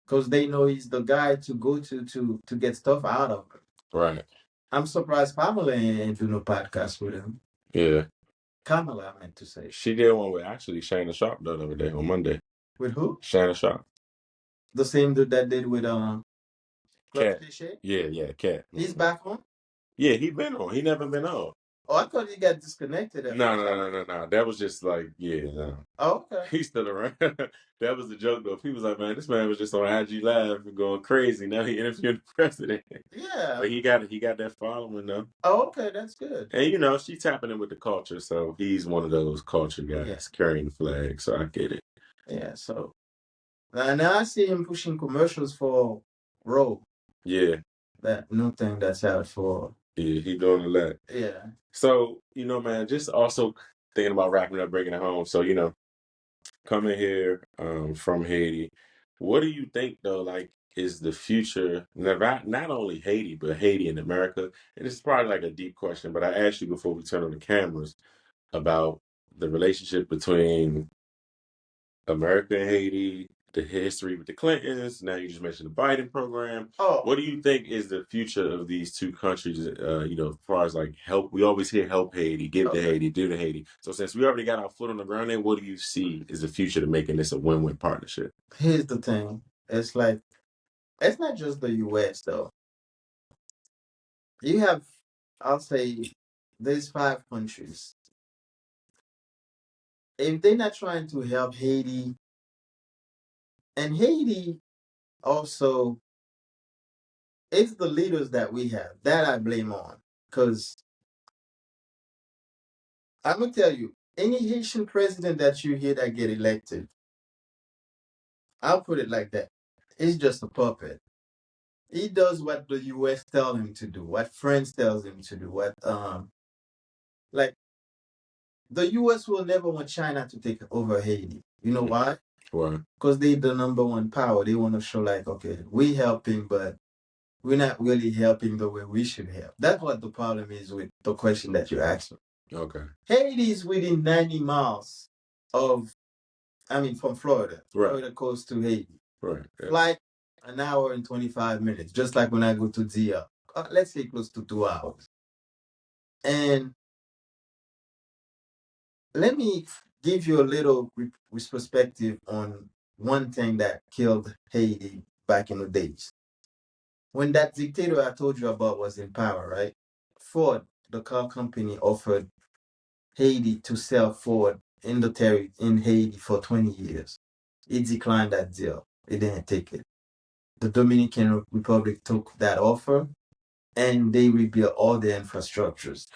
Because they know he's the guy to go to get stuff out of him. Right. I'm surprised Pamela ain't do no podcast with him. Yeah. Kamala, I meant to say. She did one with actually Shannon Sharp the other day on Monday. With who? Shannon Sharp. The same dude that did with Cat. Cliché? Yeah, Cat. He's back on? Yeah, he been on. He never been on. Oh, I thought he got disconnected. No. That was just like, no. Oh, okay. He's still around. That was the joke though. People was like, man, this man was just on IG Live and going crazy. Now he interviewed the president. Yeah. But he got that following though. Oh, okay, that's good. And she's tapping in with the culture, so he's one of those culture guys carrying the flag. So I get it. Yeah, so now I see him pushing commercials for Roe. Yeah. That new thing that's out for. Yeah, he doing a lot. Yeah. So, man, just also thinking about wrapping up, bringing it home. So, coming here from Haiti, what do you think though, like, is the future, not only Haiti, but Haiti and America? And it's probably like a deep question, but I asked you before we turned on the cameras about the relationship between America and Haiti, the history with the Clintons. Now you just mentioned the Biden program. Oh. What do you think is the future of these two countries? As far as like help, we always hear help Haiti, give to Haiti, do to Haiti. So since we already got our foot on the ground there, what do you see is the future to making this a win-win partnership? Here's the thing. It's like, it's not just the US though. You have, I'll say, there's 5 countries. If they're not trying to help Haiti, and Haiti also, it's the leaders that we have that I blame on. Because I'm going to tell you, any Haitian president that you hear that get elected, I'll put it like that. He's just a puppet. He does what the US tell him to do, what France tells him to do, like the US will never want China to take over Haiti. You know why? Why? Because they're the number one power. They want to show like, okay, we helping, but we're not really helping the way we should help. That's what the problem is with the question that you asked me. Okay. Haiti is within 90 miles from Florida. Right. Florida coast to Haiti. Right. Yeah. Flight, an hour and 25 minutes, just like when I go to Dia. Let's say close to 2 hours. And let me give you a little perspective on one thing that killed Haiti back in the days. When that dictator I told you about was in power, right? Ford, the car company, offered Haiti to sell Ford in Haiti for 20 years. He declined that deal. He didn't take it. The Dominican Republic took that offer and they rebuilt all their infrastructures.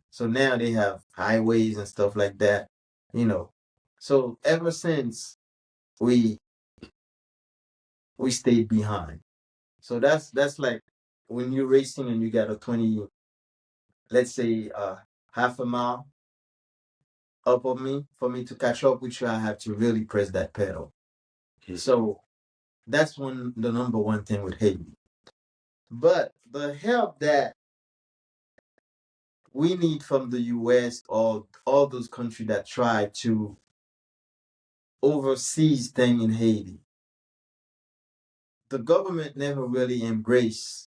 So now they have highways and stuff like that, So ever since we stayed behind. So that's like when you're racing and you got a 20, let's say half a mile up of me, for me to catch up with you, I have to really press that pedal. So that's the number one thing with Haiti. But the help that we need from the US or all those countries that try to overseas thing in Haiti, the government never really embraced.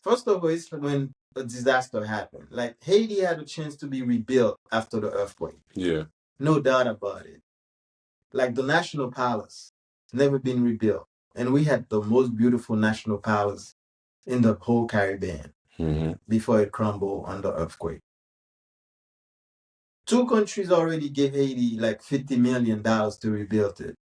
First of all, it's when a disaster happened. Like Haiti had a chance to be rebuilt after the earthquake. Yeah. No doubt about it. Like the National Palace, never been rebuilt. And we had the most beautiful National Palace in the whole Caribbean before it crumbled under earthquake. 2 countries already gave Haiti like $50 million to rebuild it.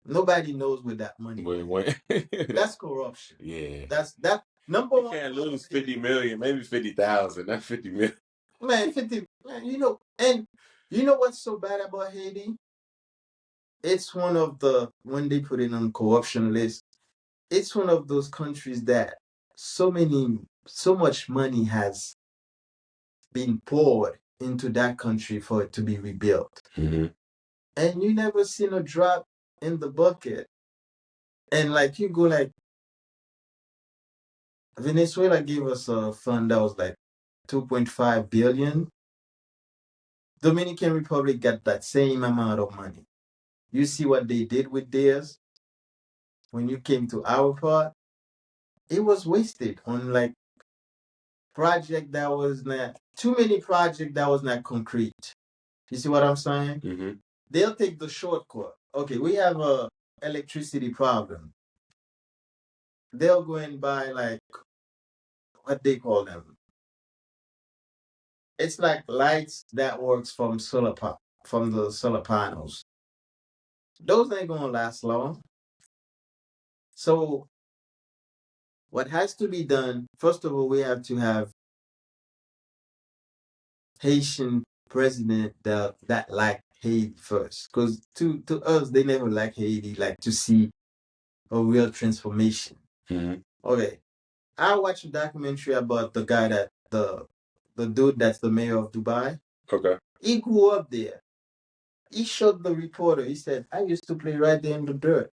Nobody knows where that money went. That's corruption. Yeah. That Number You one can't problem lose is, 50 million, maybe 50,000, not 50 million. man, 50, man, and you know what's so bad about Haiti? It's one of the, when they put it on corruption list, it's one of those countries that so much money has been poured into that country for it to be rebuilt. Mm-hmm. And you never seen a drop in the bucket. And like you go like, Venezuela gave us a fund that was like 2.5 billion. Dominican Republic got that same amount of money. You see what they did with theirs when you came to our part? It was wasted on like project that was not too many project that was not concrete. You see what I'm saying? Mm-hmm. They'll take the shortcut. Okay, we have a electricity problem. They'll go and buy like what they call them. It's like lights that works from the solar panels. Those ain't gonna last long. So what has to be done, first of all, we have to have Haitian president that like Haiti first. Because to us, they never like Haiti, like to see a real transformation. Mm-hmm. Okay. I watched a documentary about the guy that the dude that's the mayor of Dubai. Okay. He grew up there. He showed the reporter. He said, "I used to play right there in the dirt,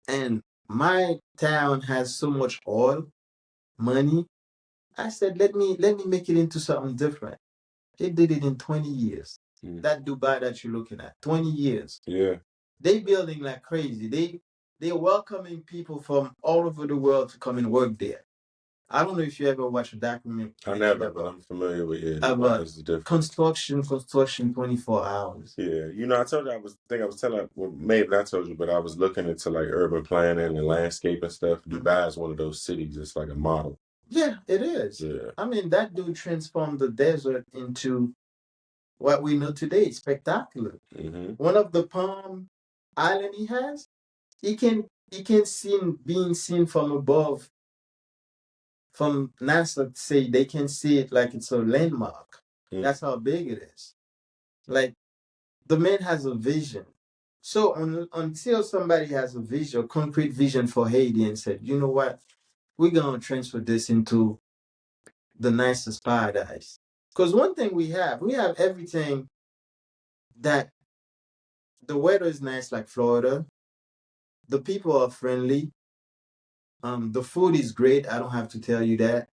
and my town has so much oil, money." I said, let me make it into something different." He did it in 20 years. Mm. That Dubai that you're looking at, 20 years. Yeah. They building like crazy. They're welcoming people from all over the world to come and work there. I don't know if you ever watched a documentary I never, but about I'm familiar with it. about It's different. construction 24 hours. Yeah, I told you I was telling, well, maybe not told you, but I was looking into like urban planning and landscape and stuff. Dubai is one of those cities. It's like a model. Yeah, it is. Yeah. I mean, that dude transformed the desert into what we know today. Spectacular. Mm-hmm. One of the Palm Island he has, he can being seen from above, from NASA. Say they can see it like it's a landmark. Mm. That's how big it is. Like the man has a vision. So until somebody has a vision, a concrete vision for Haiti, and said, you know what, we're gonna transfer this into the nicest paradise. Because one thing we have everything that the weather is nice, like Florida. The people are friendly. The food is great. I don't have to tell you that.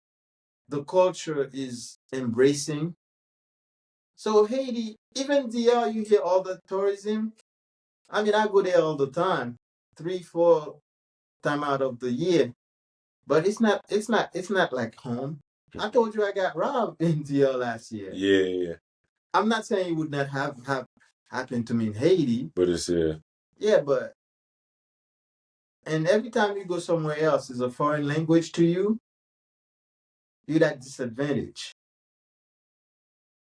The culture is embracing. So Haiti, even DR, you hear all the tourism. I mean, I go there all the time, 3, 4 times out of the year. But it's not like home. I told you I got robbed in DR last year. Yeah. I'm not saying it would not have happened to me in Haiti. But it's Yeah, but and every time you go somewhere else, is a foreign language to you, you're at disadvantage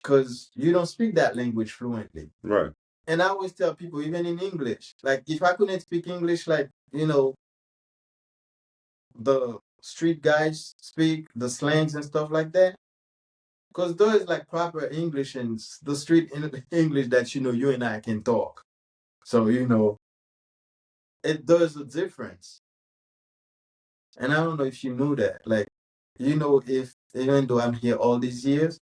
because you don't speak that language fluently. right. And I always tell people, even in English, like if I couldn't speak English, like the street guys speak the slangs and stuff like that, because there is like proper English and the street English that you and I can talk. So it does a difference. And I don't know if you knew that. Like, if even though I'm here all these years,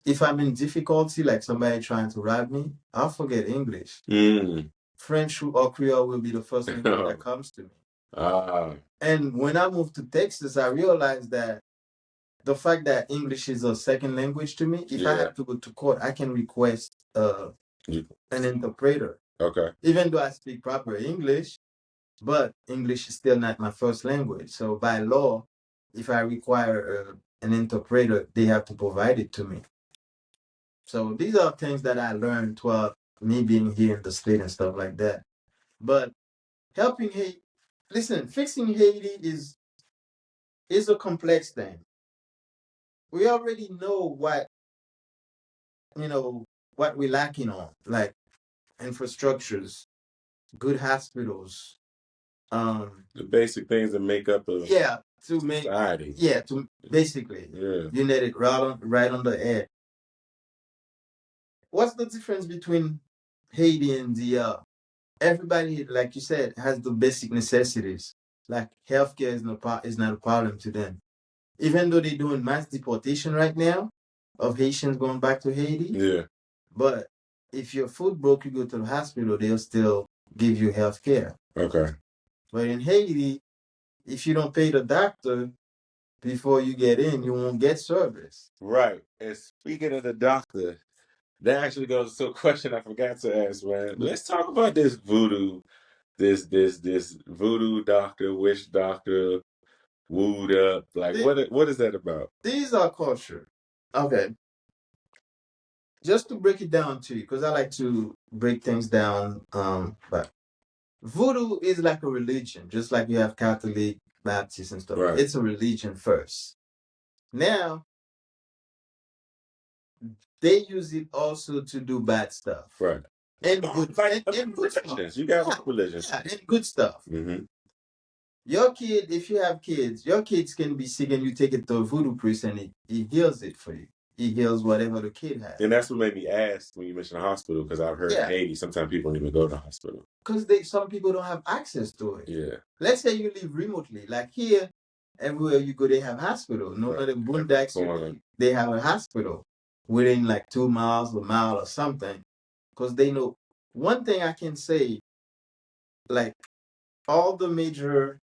if I'm in difficulty, like somebody trying to rob me, I'll forget English. Mm. French or Creole will be the first language that comes to me. And when I moved to Texas, I realized that the fact that English is a second language to me, if I have to go to court, I can request an interpreter. Okay. Even though I speak proper English, but English is still not my first language. So by law, if I require an interpreter, they have to provide it to me. So these are things that I learned throughout me being here in the state and stuff like that. But helping Haiti, listen, fixing Haiti is a complex thing. We already know what we're lacking on, like infrastructures, good hospitals, the basic things that make up a yeah, to make society. Yeah, to basically you need it right on the air. What's the difference between Haiti and the everybody, like you said, has the basic necessities. Like healthcare is not a problem to them. Even though they're doing mass deportation right now of Haitians going back to Haiti. Yeah. But if your food broke, you go to the hospital, they'll still give you health care. Okay. But in Haiti, if you don't pay the doctor before you get in, you won't get service. Right. And speaking of the doctor, that actually goes to a question I forgot to ask, man. Let's talk about this voodoo, this voodoo doctor, witch doctor, wooed up. Like, what is that about? These are culture. Okay. Just to break it down to you, because I like to break things down. But voodoo is like a religion, just like you have Catholic, Baptist, and stuff. Right. It's a religion first. Now, they use it also to do bad stuff. Right. And good, and good religions. You got religions. Yeah, and good stuff. Mm-hmm. Your kid, if you have kids, your kids can be sick and you take it to a voodoo priest and he heals it for you. He heals whatever the kid has. And that's what made me ask when you mentioned the hospital, because I've heard in Haiti, sometimes people don't even go to the hospital. Because some people don't have access to it. Yeah. Let's say you live remotely. Like here, everywhere you go, they have hospital. No matter boondocks, they have a hospital within like 2 miles, a mile or something. Because they know. One thing I can say, like all the major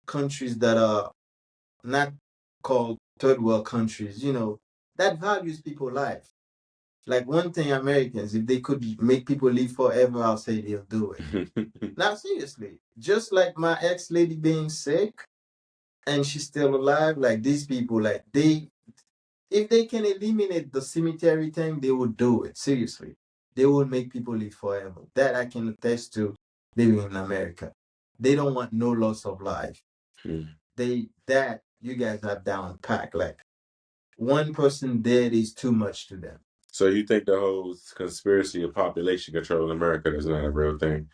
countries that are not called third world countries, that values people's life. Like one thing, Americans, if they could make people live forever, I'll say they'll do it. Now, seriously, just like my ex-lady being sick and she's still alive, like these people, like if they can eliminate the cemetery thing, they would do it. Seriously. They would make people live forever. That I can attest to living in America. They don't want no loss of life. That you guys have down packed. Like one person dead is too much to them. So you think the whole conspiracy of population control in America is not a real thing?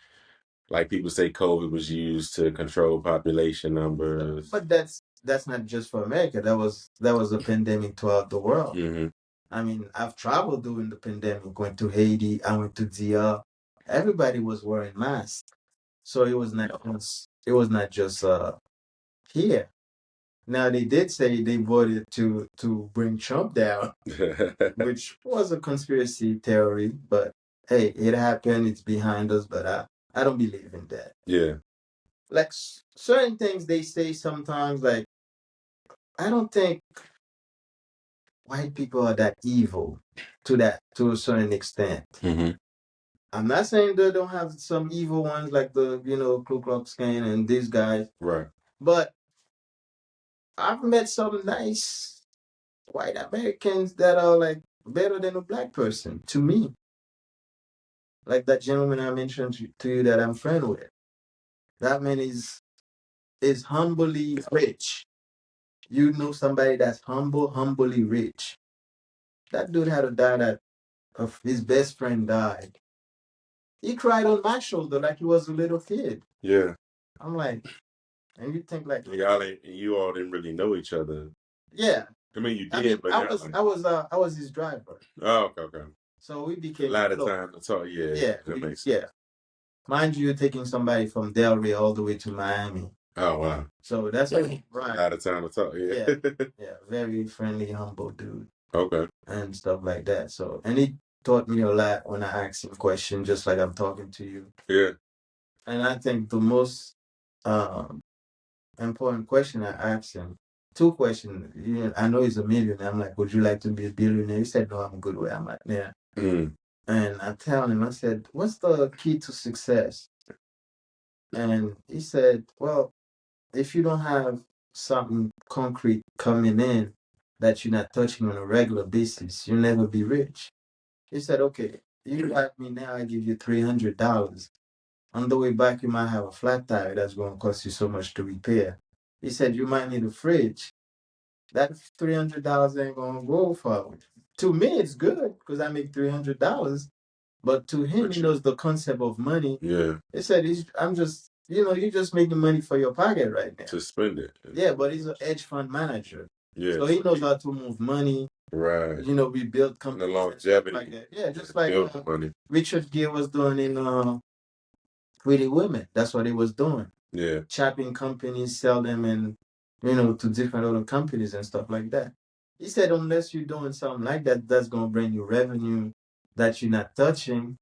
Like people say COVID was used to control population numbers. But that's not just for America. That was a pandemic throughout the world. Mm-hmm. I mean, I've traveled during the pandemic, went to Haiti, I went to DR. Everybody was wearing masks. So it was not just here. Now they did say they voted to bring Trump down, which was a conspiracy theory, but hey, it happened, it's behind us, but I don't believe in that. Yeah. Like certain things they say sometimes, like I don't think white people are that evil to a certain extent. Mm-hmm. I'm not saying they don't have some evil ones like the Ku Klux Klan and these guys. Right. But I've met some nice white Americans that are like better than a black person to me. Like that gentleman I mentioned to you that I'm friend with. That man is humbly rich. You know somebody that's humbly rich. That dude had a dad that his best friend died. He cried on my shoulder like he was a little kid. Yeah. I'm like, and you think like you all didn't really know each other. Yeah. I mean, you did, but I was his driver. Oh, okay. So we became a lot of time to talk. Yeah. Yeah. That makes sense. Yeah. Mind you, you're taking somebody from Delray all the way to Miami. Oh wow. So that's right. A lot of time to talk. Yeah. Yeah. Very friendly, humble dude. Okay. And stuff like that. So, and he taught me a lot when I asked him questions, just like I'm talking to you. Yeah. And I think the most important question I asked him, two questions. I know he's a millionaire. I'm like, would you like to be a billionaire? He said, no, I'm good where I'm at. Yeah. And I tell him, I said, what's the key to success? And he said, well, if you don't have something concrete coming in that you're not touching on a regular basis, you'll never be rich. He said, okay, you like me now, I give you $300. On the way back, you might have a flat tire that's going to cost you so much to repair. He said, you might need a fridge. That $300 ain't going to go far. To me, it's good because I make $300. But to him, he knows the concept of money. Yeah. He said, I'm just you're just making money for your pocket right now. To spend it. Yeah, but he's a hedge fund manager. Yeah. So he knows how to move money. Right. We build And the companies longevity. like that. Yeah, just build like money. Richard Gere was doing in Pretty Women. That's what he was doing. Yeah. Chopping companies, sell them and to different other companies and stuff like that. He said unless you're doing something like that, that's gonna bring you revenue that you're not touching,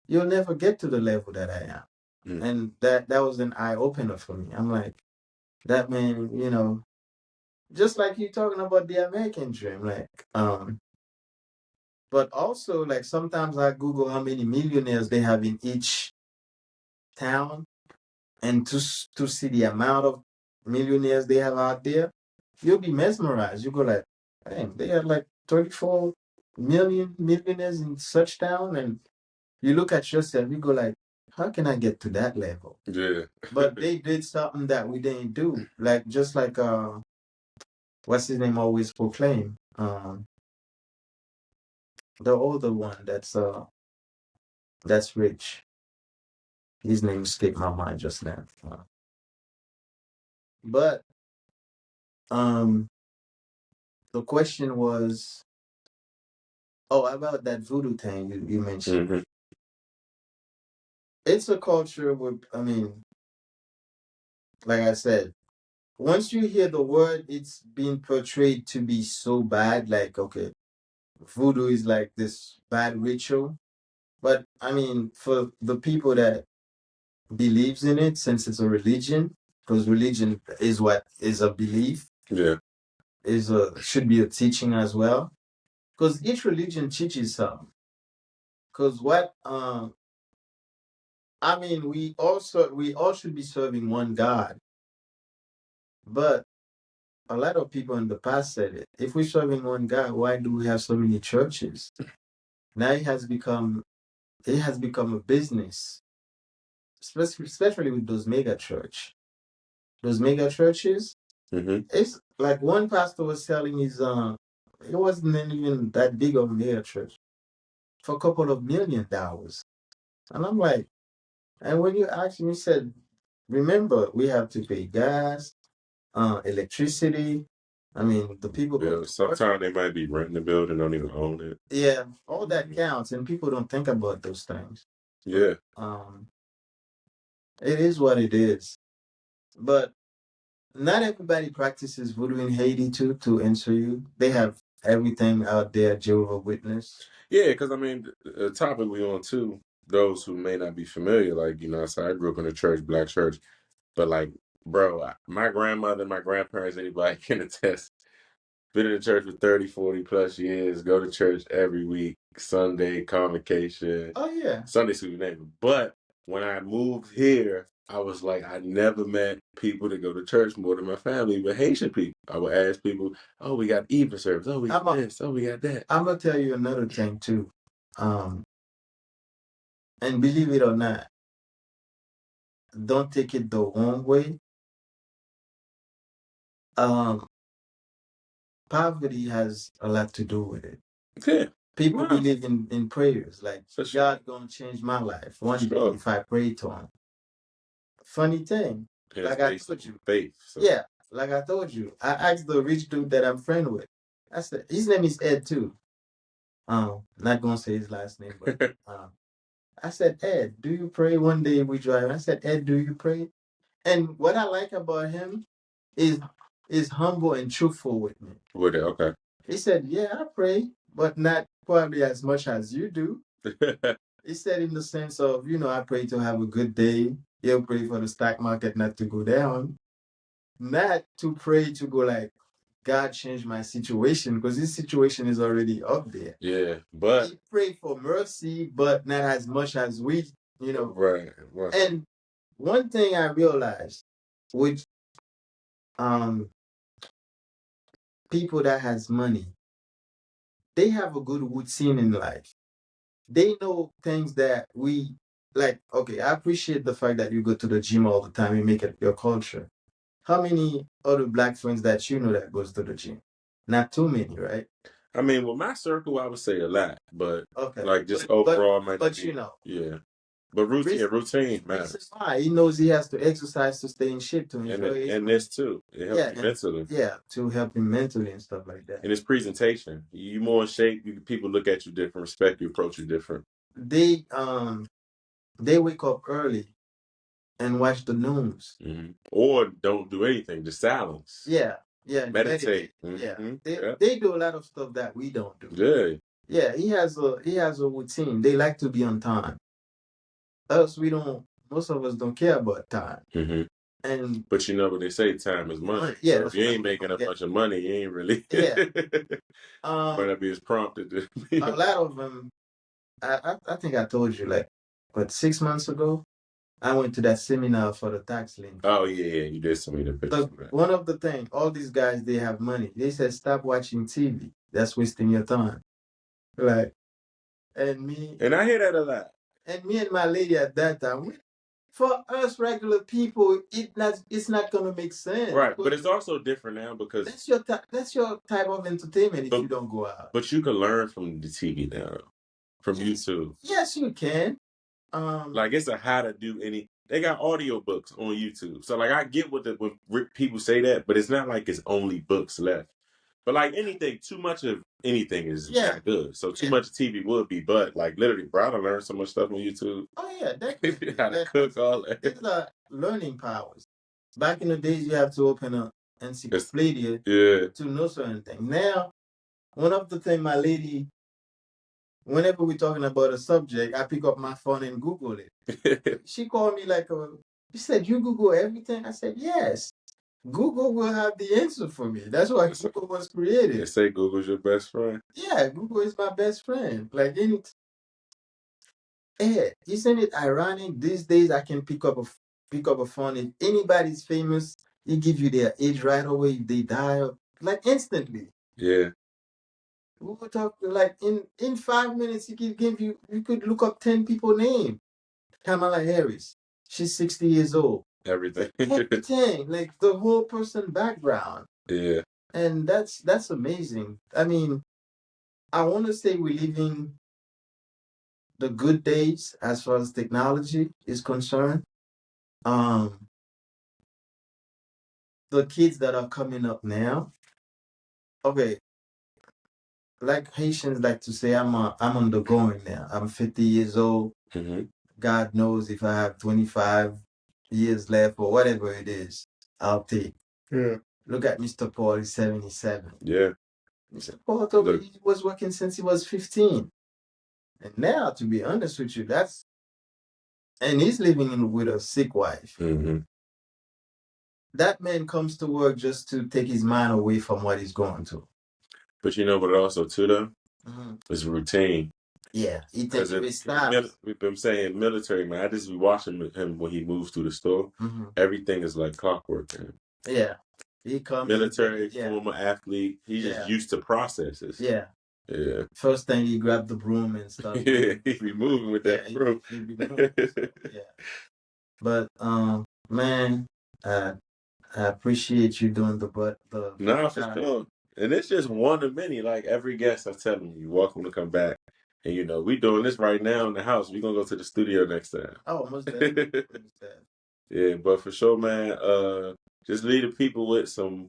you'll never get to the level that I am. And that was an eye opener for me. I'm like, that man, just like you talking about the American dream, like but also like sometimes I Google how many millionaires they have in each town, and to see the amount of millionaires they have out there, you'll be mesmerized. You go like, damn, they have like 34 million millionaires in such town, and you look at yourself, you go like, how can I get to that level? Yeah. But they did something that we didn't do. Like just like what's his name always proclaim? The older one that's rich. His name escaped my mind just now. But the question was, oh, about that voodoo thing you mentioned. It's a culture where, I mean, like I said, once you hear the word, it's being portrayed to be so bad. Like, okay, voodoo is like this bad ritual. But I mean, for the people that believes in it, since it's a religion, because religion is what is a belief. Yeah. Should be a teaching as well. Because each religion teaches something. Because I mean, we all should be serving one God. But a lot of people in the past said it. If we're serving one God, why do we have so many churches? Now it has become a business, especially with those mega church. Those mega churches, it's like one pastor was selling his it wasn't even that big of a mega church for a couple of $1 million. And I'm like, and when you asked me, he said, remember, we have to pay gas, electricity. I mean, the people go to work. Sometimes they might be renting the building, don't even own it. Yeah, all that counts, and people don't think about those things. Yeah. It is what it is. But not everybody practices voodoo in Haiti too, to answer you. They have everything out there, Jehovah Witness. Yeah, because I mean, the topic we on too, those who may not be familiar, like, so I grew up in a church, black church, but like, bro, my grandmother, my grandparents, anybody can attest, been in the church for 30, 40 plus years, go to church every week, Sunday, convocation. Oh, yeah. Sunday school, you name it. But when I moved here, I was like, I never met people that go to church more than my family, but Haitian people. I would ask people, oh, we got evening service. Oh, we got this. Oh, we got that. I'm going to tell you another thing, too. And believe it or not, don't take it the wrong way. Poverty has a lot to do with it. Yeah. People believe in prayers, like sure. God gonna change my life one day if I pray to him. Funny thing, like I told you, faith. So. Yeah, like I told you, I asked the rich dude that I'm friend with. I said his name is Ed too. Not gonna say his last name, but I said, Ed, do you pray? One day we drive. I said, Ed, do you pray? And what I like about him is humble and truthful with me. With it, okay. He said, yeah, I pray, but not probably as much as you do. He said in the sense of, I pray to have a good day. He'll pray for the stock market not to go down. Not to pray to go like, God changed my situation, because this situation is already up there. Yeah, but he prayed for mercy, but not as much as we, Right. And one thing I realized, which people that has money, they have a good routine in life. They know things that we like. Okay, I appreciate the fact that you go to the gym all the time. You make it your culture. How many other black friends that you know that goes to the gym? Not too many, right? I mean, with my circle, I would say a lot, but okay, like just overall, but yeah. But routine, man. Reason why he knows he has to exercise to stay in shape to enjoy it. And this too, it helps you mentally. Yeah, to help him mentally and stuff like that. And his presentation, you more in shape. People look at you different, respect you, approach you different. They wake up early and watch the news, or don't do anything, just silence. Yeah, meditate. They do a lot of stuff that we don't do. Yeah, he has a routine. They like to be on time. Us, we don't. Most of us don't care about time. And but you know what they say, time is money. Yeah, so if you ain't making a bunch of money, you ain't really. Might not be as prompted. A lot of them. I think I told you, like, but 6 months ago, I went to that seminar for the tax lien. Oh yeah, you did some of the pictures. One of the things, all these guys, they have money. They said, stop watching TV. That's wasting your time. Like, and I hear that a lot. And me and my lady at that time, for us regular people, it's not gonna make sense. Right, but it's also different now because that's your type of entertainment if you don't go out. But you can learn from the TV now, from YouTube. Yes, you can. Like it's a how to do any. They got audio books on YouTube, so like I get when people say that, but it's not like it's only books left. But like anything, too much of anything is not good. So too much TV would be, but like literally, bro, I learned so much stuff on YouTube. Oh yeah, definitely. How to cook, all that. It's learning powers. Back in the days, you have to open an encyclopedia to know certain things. Now, one of the things my lady, whenever we're talking about a subject, I pick up my phone and Google it. She called me like she said, you Google everything? I said, yes. Google will have the answer for me. That's why Google was created. They say Google's your best friend. Yeah, Google is my best friend. Like isn't it ironic? These days I can pick up a phone. If anybody's famous, they give you their age right away. If they die, like instantly. Yeah. We could talk like in 5 minutes. You could look up 10 people name. Kamala Harris. She's 60 years old. Everything. Like the whole person background. Yeah. And that's amazing. I mean, I want to say we're living the good days as far as technology is concerned. The kids that are coming up now, okay, like Haitians like to say, I'm undergoing now. I'm 50 years old. God knows if I have 25 years left or whatever it is, I'll take. Yeah. Look at Mr. Paul, he's 77. Yeah. Mr. Paul told me he was working since he was 15. And now, to be honest with you, and he's living with a sick wife. That man comes to work just to take his mind away from what he's going through. But you know what also too though? It's routine. Yeah, he takes his time. We've been saying military man. I just be watching him when he moves through the store. Everything is like clockwork. Man. Yeah, he comes military, former athlete. He's just used to processes. Yeah. Yeah. First thing he grabbed the broom and stuff. Yeah, he be moving with that broom. He be moving. Yeah. But man, I appreciate you doing the No, for sure. And it's just one of many. Like every guest, I tell them, you're welcome to come back. And you know, we doing this right now in the house. We're gonna go to the studio next time. Oh, almost definitely. Yeah, but for sure, man. Just leave the people with some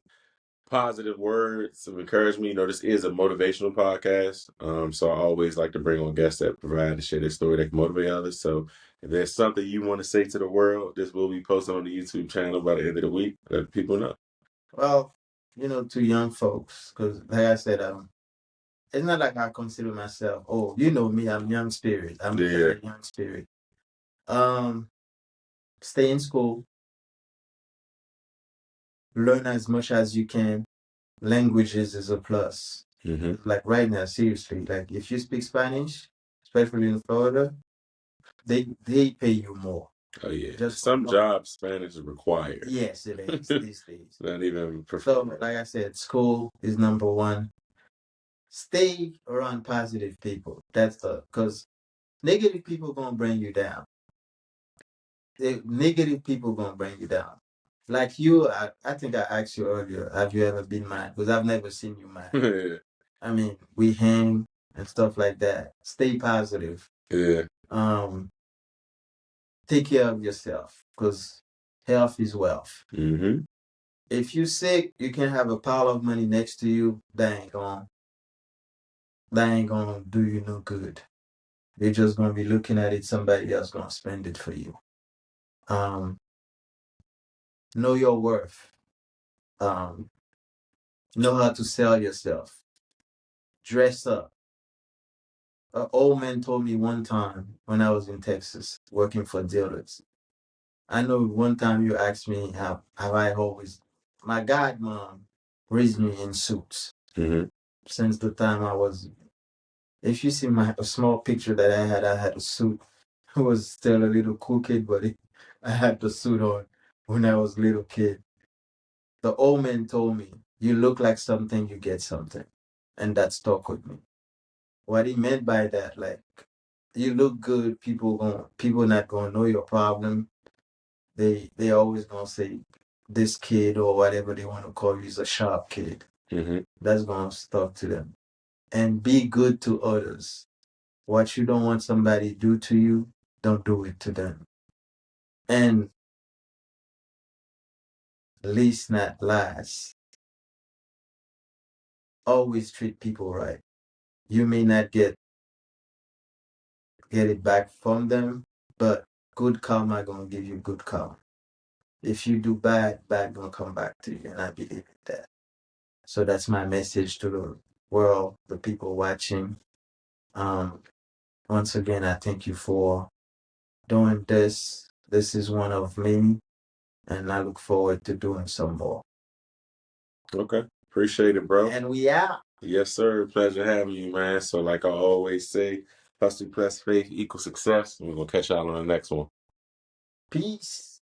positive words, some encouragement. You know, this is a motivational podcast. So I always like to bring on guests that provide and share their story that can motivate others. So if there's something you want to say to the world, this will be posted on the YouTube channel by the end of the week. Let people know. Well, you know, to young folks, because like I said, it's not like I consider myself, oh, you know me, I'm young spirit. I'm a young spirit. Stay in school. Learn as much as you can. Languages is a plus. Like right now, seriously, like if you speak Spanish, especially in Florida, they pay you more. Oh yeah. Just some jobs Spanish is required. Yes, it is these days. Not even preferred. So, like I said, school is number one. Stay around positive people. That's because negative people gonna bring you down. Negative people gonna bring you down. Like you, I think I asked you earlier, have you ever been mad? Because I've never seen you mad. I mean, we hang and stuff like that. Stay positive. Yeah. take care of yourself because health is wealth. Mm-hmm. If you sick, you can have a pile of money next to you. That ain't gonna do you no good. You're just gonna be looking at it. Somebody else gonna spend it for you. Um, know your worth. Um, know how to sell yourself. Dress up. An old man told me one time when I was in Texas working for dealers. I know one time you asked me have I always my godmom raised me in suits Mm-hmm. since the time I was. If you see a small picture that I had a suit. I was still a little cool kid, but I had the suit on when I was a little kid. The old man told me, "You look like something, you get something," and that stuck with me. What he meant by that, like, you look good, people not gonna know your problem. They always gonna say this kid or whatever they want to call you is a sharp kid. Mm-hmm. That's gonna stuck to them. And be good to others. What you don't want somebody to do to you, don't do it to them. And least not last, always treat people right. You may not get it back from them, but good karma gonna give you good karma. If you do bad, bad gonna come back to you, and I believe in that. So that's my message to the world, the people watching. Um, Once again, I thank you for doing this. This is one of many, and I look forward to doing some more. Okay. Appreciate it, bro. And we out. Yes, sir. Pleasure having you, man. So, like I always say, hustle plus faith equals success. And we're gonna catch y'all on the next one. Peace.